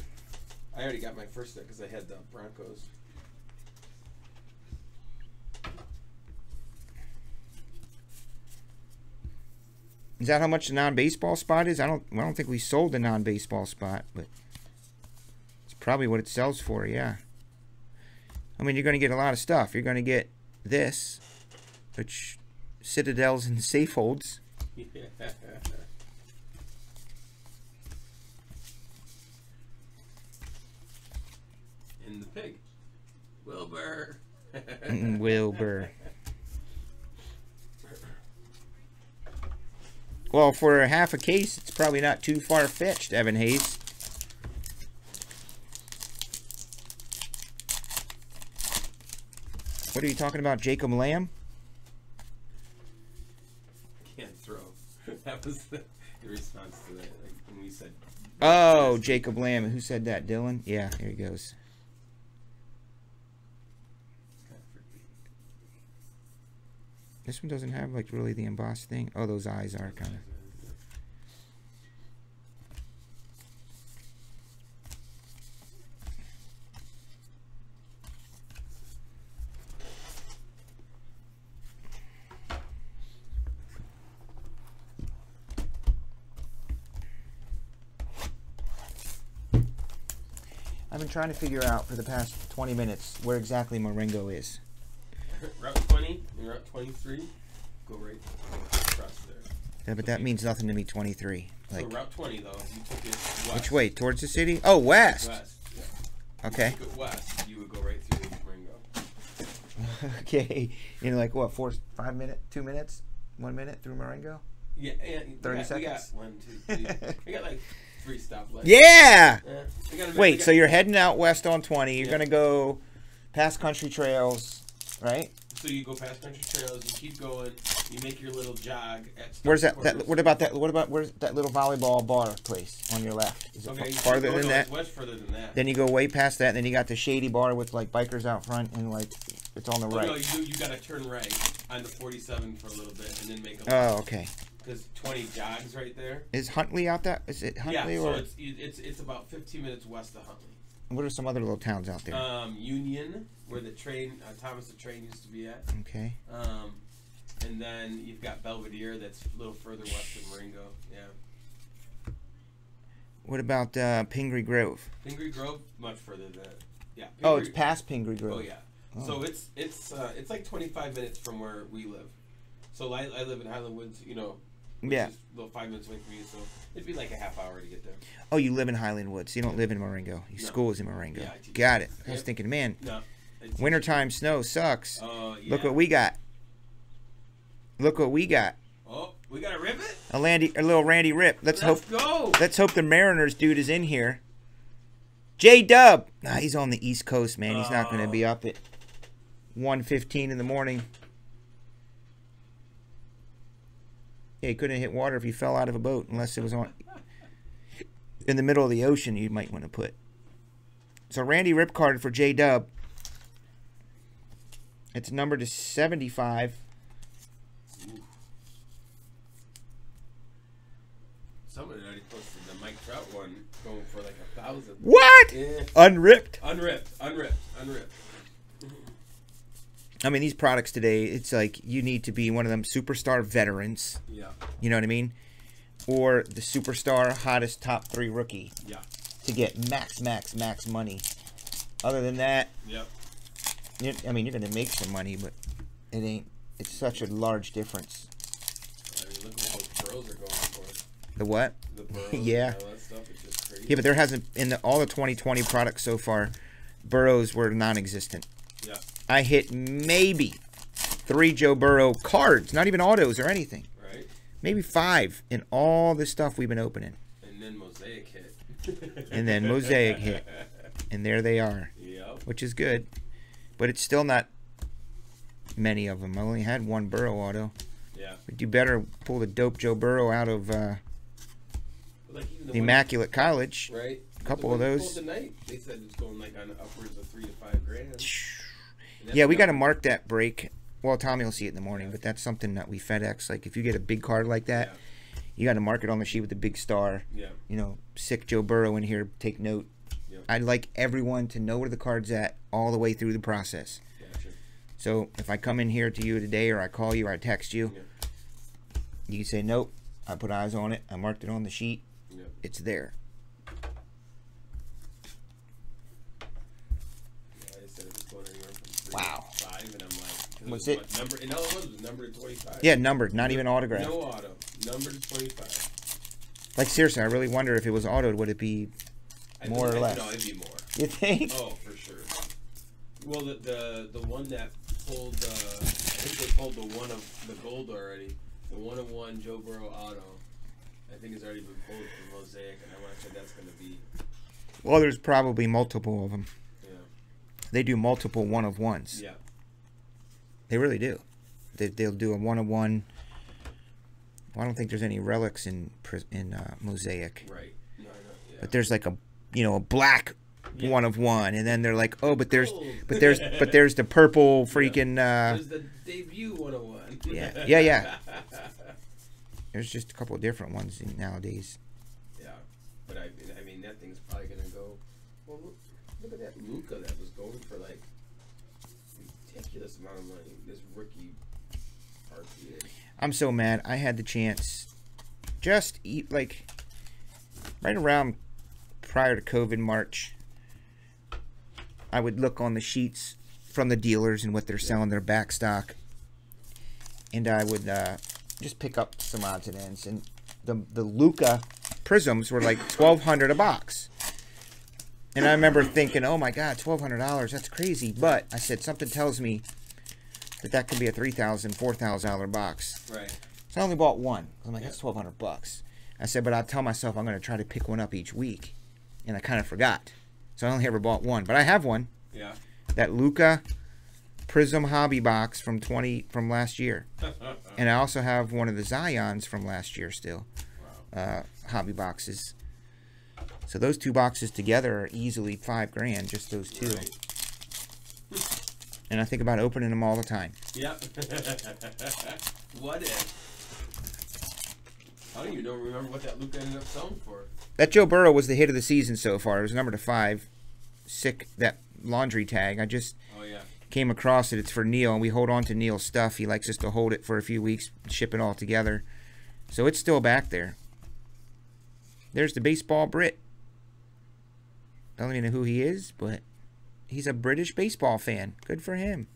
I already got my first set because I had the Broncos. Is that how much the non-baseball spot is? I don't think we sold the non-baseball spot, but it's probably what it sells for. Yeah. I mean, you're going to get a lot of stuff. You're going to get this, which Citadels and safe holds. Yeah. And the pig. Wilbur. Wilbur. Well, for half a case, it's probably not too far-fetched, Evan Hayes. What are you talking about, Jacob Lamb? Can't throw. That was the response to that. Like when we said. Oh, Jacob Lamb. Who said that? Dylan? Yeah, here he goes. This one doesn't have like really the embossed thing. Oh, those eyes are kind of. I've been trying to figure out for the past 20 minutes where exactly Marengo is. Route 20 and Route 23, go right across there. Yeah, but that means nothing to me, 23. Like, so Route 20, though, you took it west. Which way? Towards the city? Oh, west. West, yeah. Okay. If you took it west, you would go right through Marengo. Okay. In like, what, 5 minutes? 2 minutes? 1 minute through Marengo? Yeah, and 30 seconds? We got 1, 2, 3. We got like 3 stoplights. Yeah! Yeah. Wait, so you're heading out west on 20. You're going to go past country trails, right? So you go past country trails, you keep going, you make your little jog at Where's that what about where's that little volleyball bar place on your left? Is it farther than that? It's much further than that. Then you go way past that, and then you got the shady bar with like bikers out front, and like it's on the right. No, you got to turn right on the 47 for a little bit, and then make a left. Oh, okay. Because 20 jogs right there. Is Huntley out there? Is it Huntley or? So it's about 15 minutes west of Huntley. What are some other little towns out there? Union, where the train, Thomas the Train used to be at. Okay. And then you've got Belvedere, that's a little further west than Marengo. Yeah. What about Pingree Grove? Pingree Grove, much further than that. Yeah. Oh, it's past Pingree Grove. Oh yeah. Oh. So it's like 25 minutes from where we live. So I live in Highland Woods, you know. Yeah. Just a little 5 minutes away from you, so it'd be like a half hour to get there. Oh, you live in Highland Woods. You don't live in Marengo. Your school is in Marengo. Yeah, got it. I was thinking, man, wintertime snow sucks. Yeah. Look what we got. Look what we got. Oh, we got a ribbit? A little Randy Rip. Let's hope go. Let's hope the Mariners dude is in here. J-Dub. Nah, he's on the East Coast, man. He's not going to be up at 1:15 in the morning. Yeah, he couldn't hit water if he fell out of a boat, unless it was on in the middle of the ocean. You might want to put. So Randy Rip card for J-Dub. It's numbered to 75. Someone already posted the Mike Trout one going for like 1,000. What? Yeah. Unripped? Unripped. I mean, these products today, it's like you need to be one of them superstar veterans. Yeah. You know what I mean? Or the superstar hottest top 3 rookie. Yeah. To get max money. Other than that, yep. I mean, you're going to make some money, but it ain't. It's such a large difference. I mean, look what those burrows are going for. The what? The burrows. Yeah. And all that stuff. It's just crazy. Yeah, but there hasn't, in all the 2020 products so far, Burrows were non-existent. Yeah. I hit maybe 3 Joe Burrow cards, not even autos or anything. Right. Maybe 5 in all the stuff we've been opening. And then Mosaic hit. And then Mosaic hit. And there they are. Yep. Which is good. But it's still not many of them. I only had 1 Burrow auto. Yeah. But you better pull the dope Joe Burrow out of like the Immaculate College. Right. A couple of those. Tonight, they said it's going like on upwards of $3 to $5 grand. Yeah, we got to mark that break. Well, Tommy will see it in the morning, but that's something that we FedEx. Like, if you get a big card like that, you got to mark it on the sheet with the big star. Yeah. You know, sick Joe Burrow in here, take note. Yep. I'd like everyone to know where the card's at all the way through the process. Gotcha. So, if I come in here to you today, or I call you, or I text you, you can say, nope, I put eyes on it, I marked it on the sheet, it's there. Wow. 5, and I'm like, what's it? Number, in other words, it was numbered 25. Yeah, numbered, not even autographed. No auto. Numbered 25. Like, seriously, I really wonder if it was autoed, would it be more or less? No, it'd be more. You think? Oh, for sure. Well, the one that pulled, I think they pulled the one of the gold already. The 1-of-1 Joe Burrow auto, I think has already been pulled from Mosaic, and I want to say that's going to be. Well, there's probably multiple of them. Yeah. They do multiple 1-of-1s. Yeah. They really do. They'll do a 1-of-1. Well, I don't think there's any relics in Mosaic. Right. No, yeah. But there's like a black 1-of-1, and then they're like, oh, but there's the purple freaking. There's the debut 1-of-1. Yeah. There's just a couple of different ones nowadays. Yeah, but I mean that thing's probably gonna go. Well, look at that Luka that was going for like ridiculous amount of money. This rookie RPA. I'm so mad. I had the chance, just like right around prior to COVID March. I would look on the sheets from the dealers and what they're selling their back stock, and I would just pick up some odds and ends. And the Luka prisms were like $1,200 a box. And I remember thinking, oh my God, $1,200, that's crazy. But I said, something tells me that could be a $3,000, $4,000 box. Right. So I only bought one. I'm like, that's $1,200. I said, but I tell myself I'm going to try to pick one up each week. And I kind of forgot. So I only ever bought one. But I have one. Yeah. That Luka Prism Hobby box from last year. And I also have one of the Zions from last year still. Wow. Hobby boxes. So those 2 boxes together are easily $5 grand, just those 2. Right. And I think about opening them all the time. Yep. What if? I don't even remember what that Luka ended up selling for. That Joe Burrow was the hit of the season so far. It was number 5. Sick, that laundry tag. I just came across it. It's for Neil, and we hold on to Neil's stuff. He likes us to hold it for a few weeks, ship it all together. So it's still back there. There's the baseball Brit. Don't even know who he is, but he's a British baseball fan. Good for him.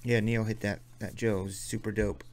Yeah, Neil hit that Joe. It was super dope.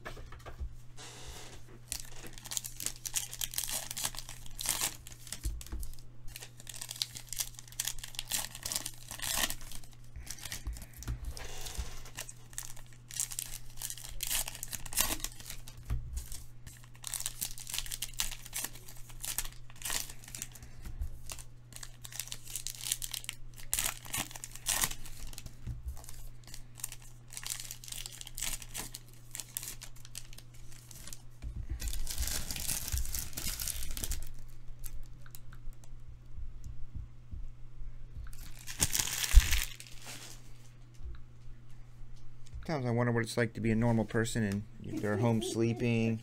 Sometimes I wonder what it's like to be a normal person and they're home sleeping.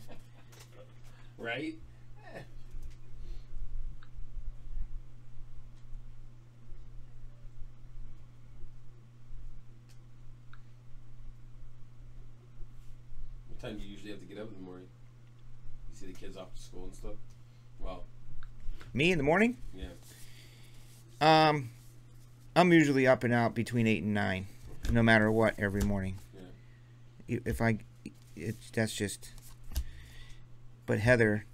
Right? What time do you usually have to get up in the morning? You see the kids off to school and stuff? Well. Me in the morning? Yeah. I'm usually up and out between 8 and 9, no matter what, every morning. Yeah. That's just. But Heather,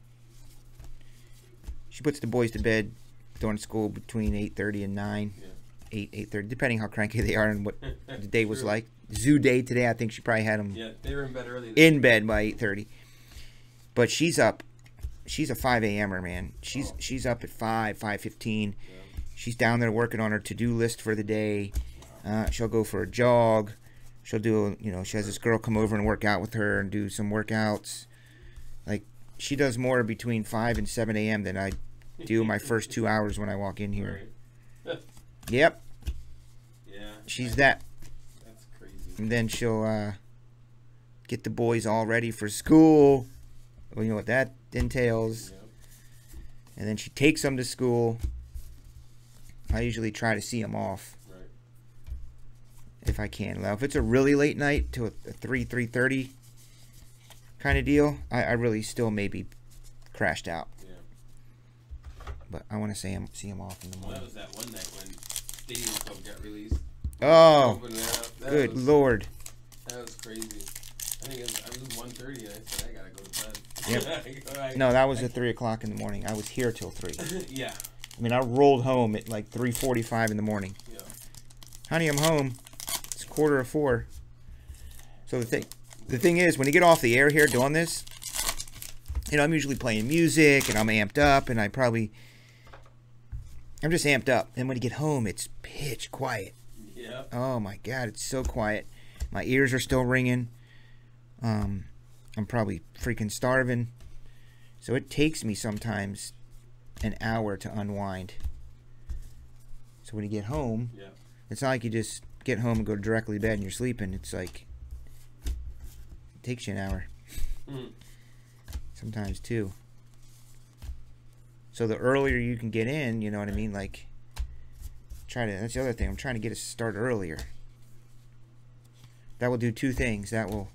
she puts the boys to bed during school between 8:30 and 9. Yeah. 8:30, depending how cranky they are and what the day was True. like. Zoo day today, I think she probably had them Yeah, they were in bed early. in bed by 8:30. But she's up. She's a 5 a.m.er, man. She's up at 5:15. Yeah. She's down there working on her to-do list for the day. She'll go for a jog. She'll do, she has this girl come over and work out with her and do some workouts. Like, she does more between 5 and 7 a.m. than I do my first 2 hours when I walk in here. Right. Yep. Yeah. She's that. That's crazy. And then she'll get the boys all ready for school. Well, you know what that entails. Yep. And then she takes them to school. I usually try to see them off. Right. If I can. Now, if it's a really late night to a 3:30 kind of deal, I really still maybe crashed out. Yeah. But I want to see them off in the Well, morning. that was that one night when Stadium Club got released. Oh, Opened that up. good Lord. That was crazy. I think I was 1:30 and I said, I gotta go to bed. Yep. No, that was at 3 o'clock in the morning. I was here till 3. Yeah. I mean, I rolled home at like 3:45 in the morning. Yeah. Honey, I'm home. It's 3:45. So the thing is, when you get off the air here doing this, I'm usually playing music and I'm amped up and I'm just amped up. And when you get home, it's pitch quiet. Yeah. Oh my God, it's so quiet. My ears are still ringing. I'm probably freaking starving. So it takes me sometimes an hour to unwind. So when you get home, Yeah. it's not like you just get home and go directly to bed and you're sleeping. It's like it takes you an hour. Mm. Sometimes 2. So the earlier you can get in, you know what I mean? Like, that's the other thing. I'm trying to get us to start earlier. That will do 2 things. That will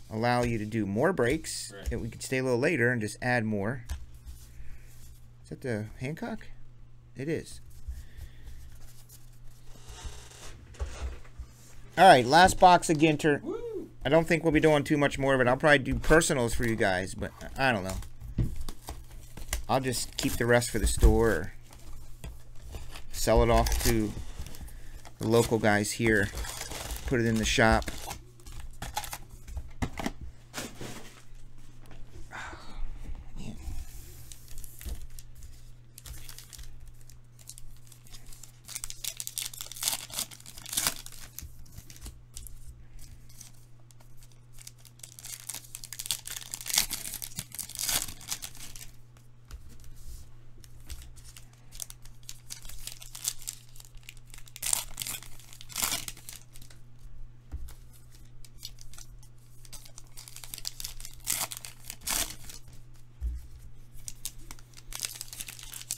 allow you to do more breaks. Right. That we could stay a little later and just add more. Is that the Hancock? It is. All right, last box of Ginter. Woo! I don't think we'll be doing too much more of it. I'll probably do personals for you guys, but I don't know. I'll just keep the rest for the store or sell it off to the local guys here. Put it in the shop.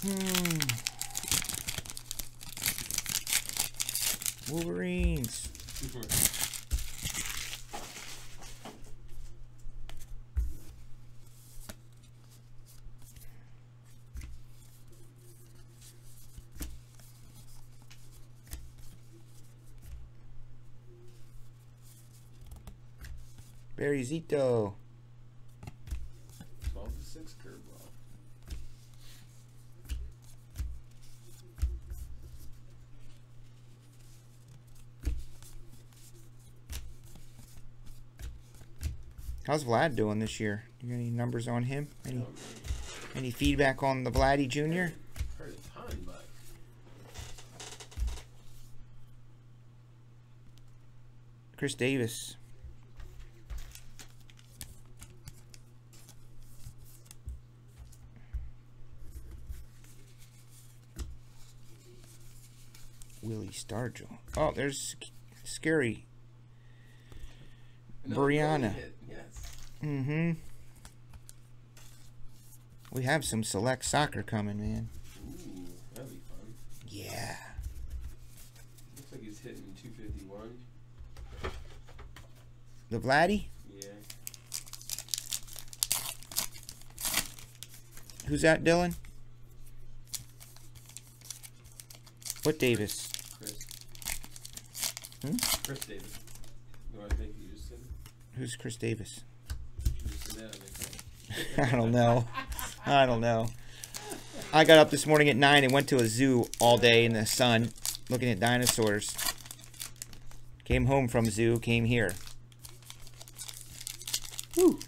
Man. Wolverines. Barry Zito. 12-6 curveball. How's Vlad doing this year? You got any numbers on him? Any feedback on the Vladdy Jr.? Heard a ton, but Chris Davis. Willie Stargell. Oh, there's Scary Brianna. Yes. Mm-hmm. We have some select soccer coming, man. Ooh, that'd be fun. Yeah. Looks like he's hitting 251. The Vladdy? Yeah. Who's that, Dylan? What Davis? Chris. Hmm? Chris Davis. No, I think you just said. Who's Chris Davis? You just said that, I think. I don't know. I don't know. I got up this morning at 9 and went to a zoo all day in the sun looking at dinosaurs. Came home from zoo, came here. Whew.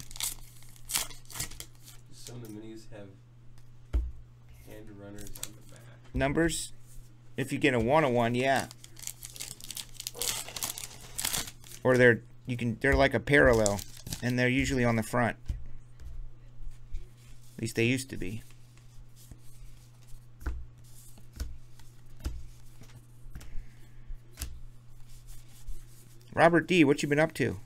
Some of the minis have hand runners on the back. Numbers? If you get a 1-on-1, yeah. Or they're like a parallel, and they're usually on the front. At least they used to be. Robert D., what you been up to?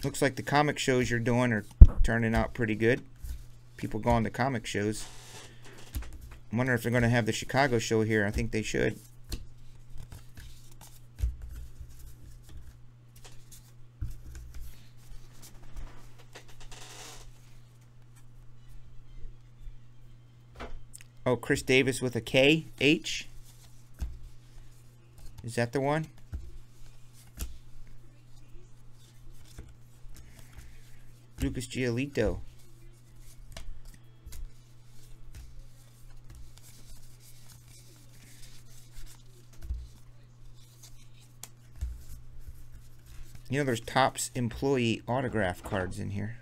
Looks like the comic shows you're doing are turning out pretty good. People going to comic shows. I'm wondering if they're going to have the Chicago show here. I think they should. Oh, Chris Davis with a K, H. Is that the one? Lucas Giolito. You know, there's Topps employee autograph cards in here.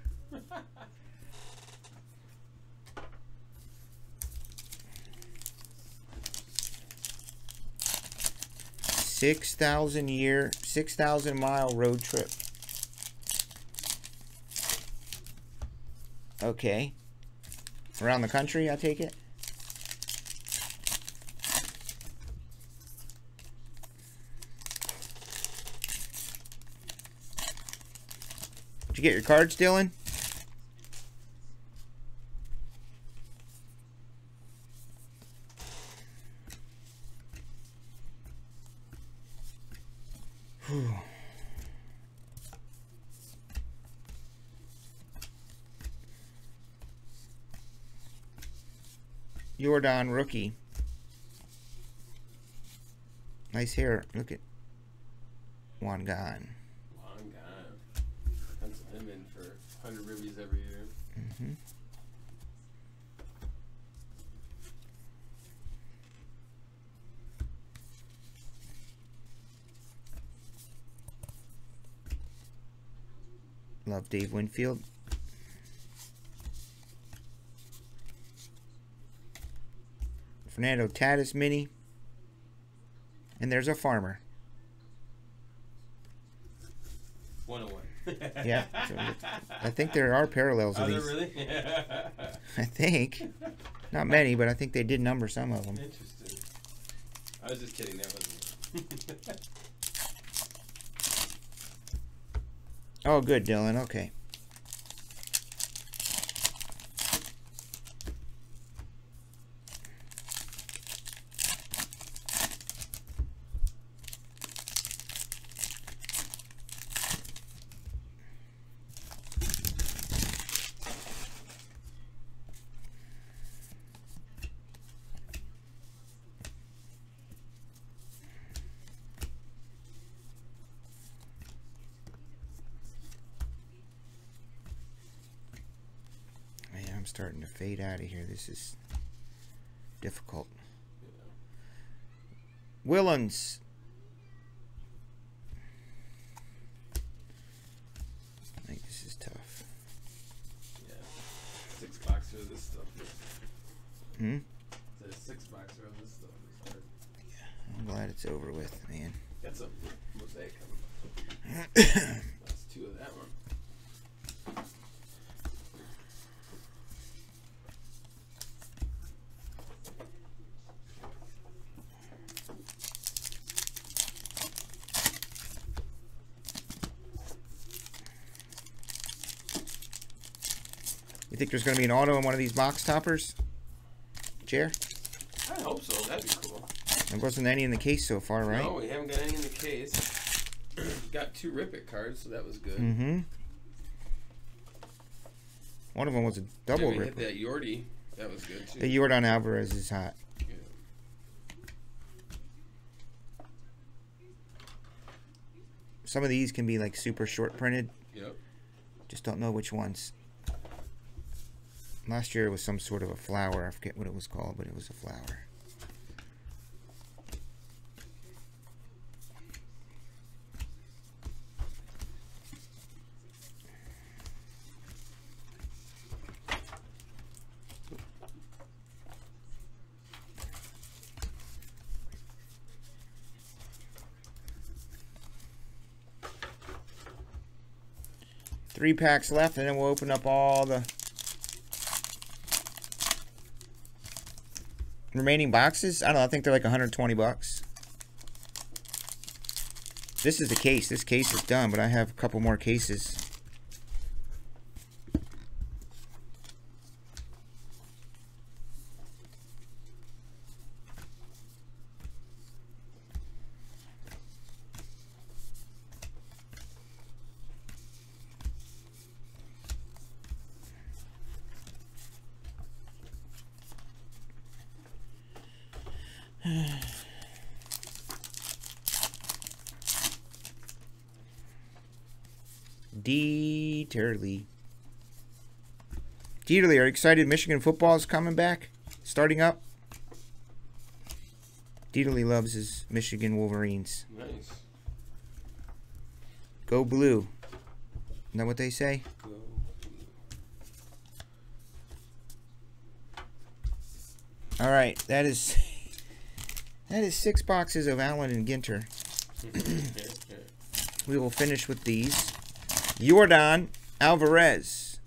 6,000 mile road trip. Okay. Around the country, I take it? Did you get your cards, Dylan? Whew. Jordan rookie. Nice hair. Look at Juan Gan. Long gone. Pencil him in for 100 ribbies every year. Mm-hmm. Love Dave Winfield. Fernando Tatis mini. And there's a farmer. 101. Yeah. So I think there are parallels of Are there these. really? I think. Not many, but I think they did number some of them. Interesting. I was just kidding. That wasn't me. Oh, good, Dylan. Okay. I'm starting to fade out of here. This is difficult. Willens. I think this is tough. Yeah. 6 boxer of this stuff. Hmm? Said a 6 boxer of this stuff is hard. Yeah, I'm glad it's over with, man. Got some mosaic coming up. That's 2 of that one. You think there's going to be an auto in one of these box toppers? Jer? I hope so. That'd be cool. There wasn't any in the case so far, right? No, we haven't got any in the case. Got 2 Rip It cards, so that was good. Mm-hmm. One of them was a double we rip. hit that Yordi. That was good, too. The Yordan Alvarez is hot. Yeah. Some of these can be like super short printed. Yep. Just don't know which ones. Last year it was some sort of a flower. I forget what it was called, but it was a flower. Three packs left, and then we'll open up all the remaining boxes. I don't know. I think they're like 120 bucks. This is the case. This case is done, but I have a couple more cases. Dieterle. Dieterle, are you excited Michigan football is coming back? Starting up? Dieterle loves his Michigan Wolverines. Nice. Go blue. Isn't that what they say? Go. All right, that is 6 boxes of Allen and Ginter. We will finish with these. Yordan Alvarez.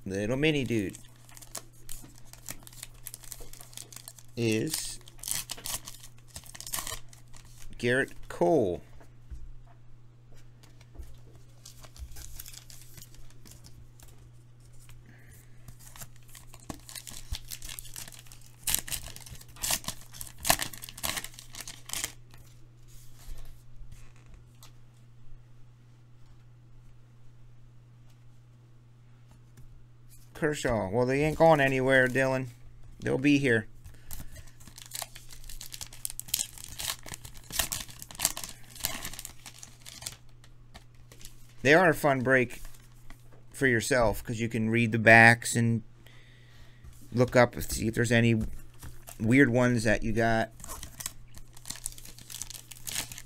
Little mini dude. Is Garrett Cole. Kershaw. Well, they ain't going anywhere, Dylan. They'll be here. They are a fun break for yourself because you can read the backs and look up and see if there's any weird ones that you got.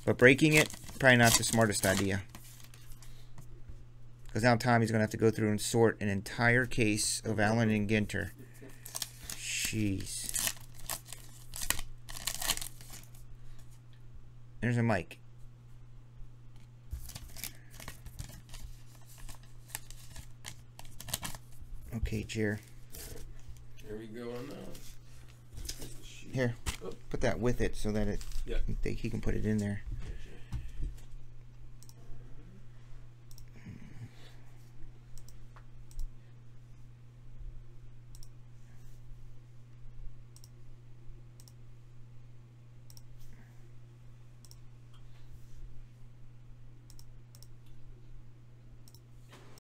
But breaking it, probably not the smartest idea. Because now Tommy's going to have to go through and sort an entire case of Allen and Ginter. Jeez. There's a mic. Okay, Jer. Here we go on Here, put that with it so that yeah. he can put it in there.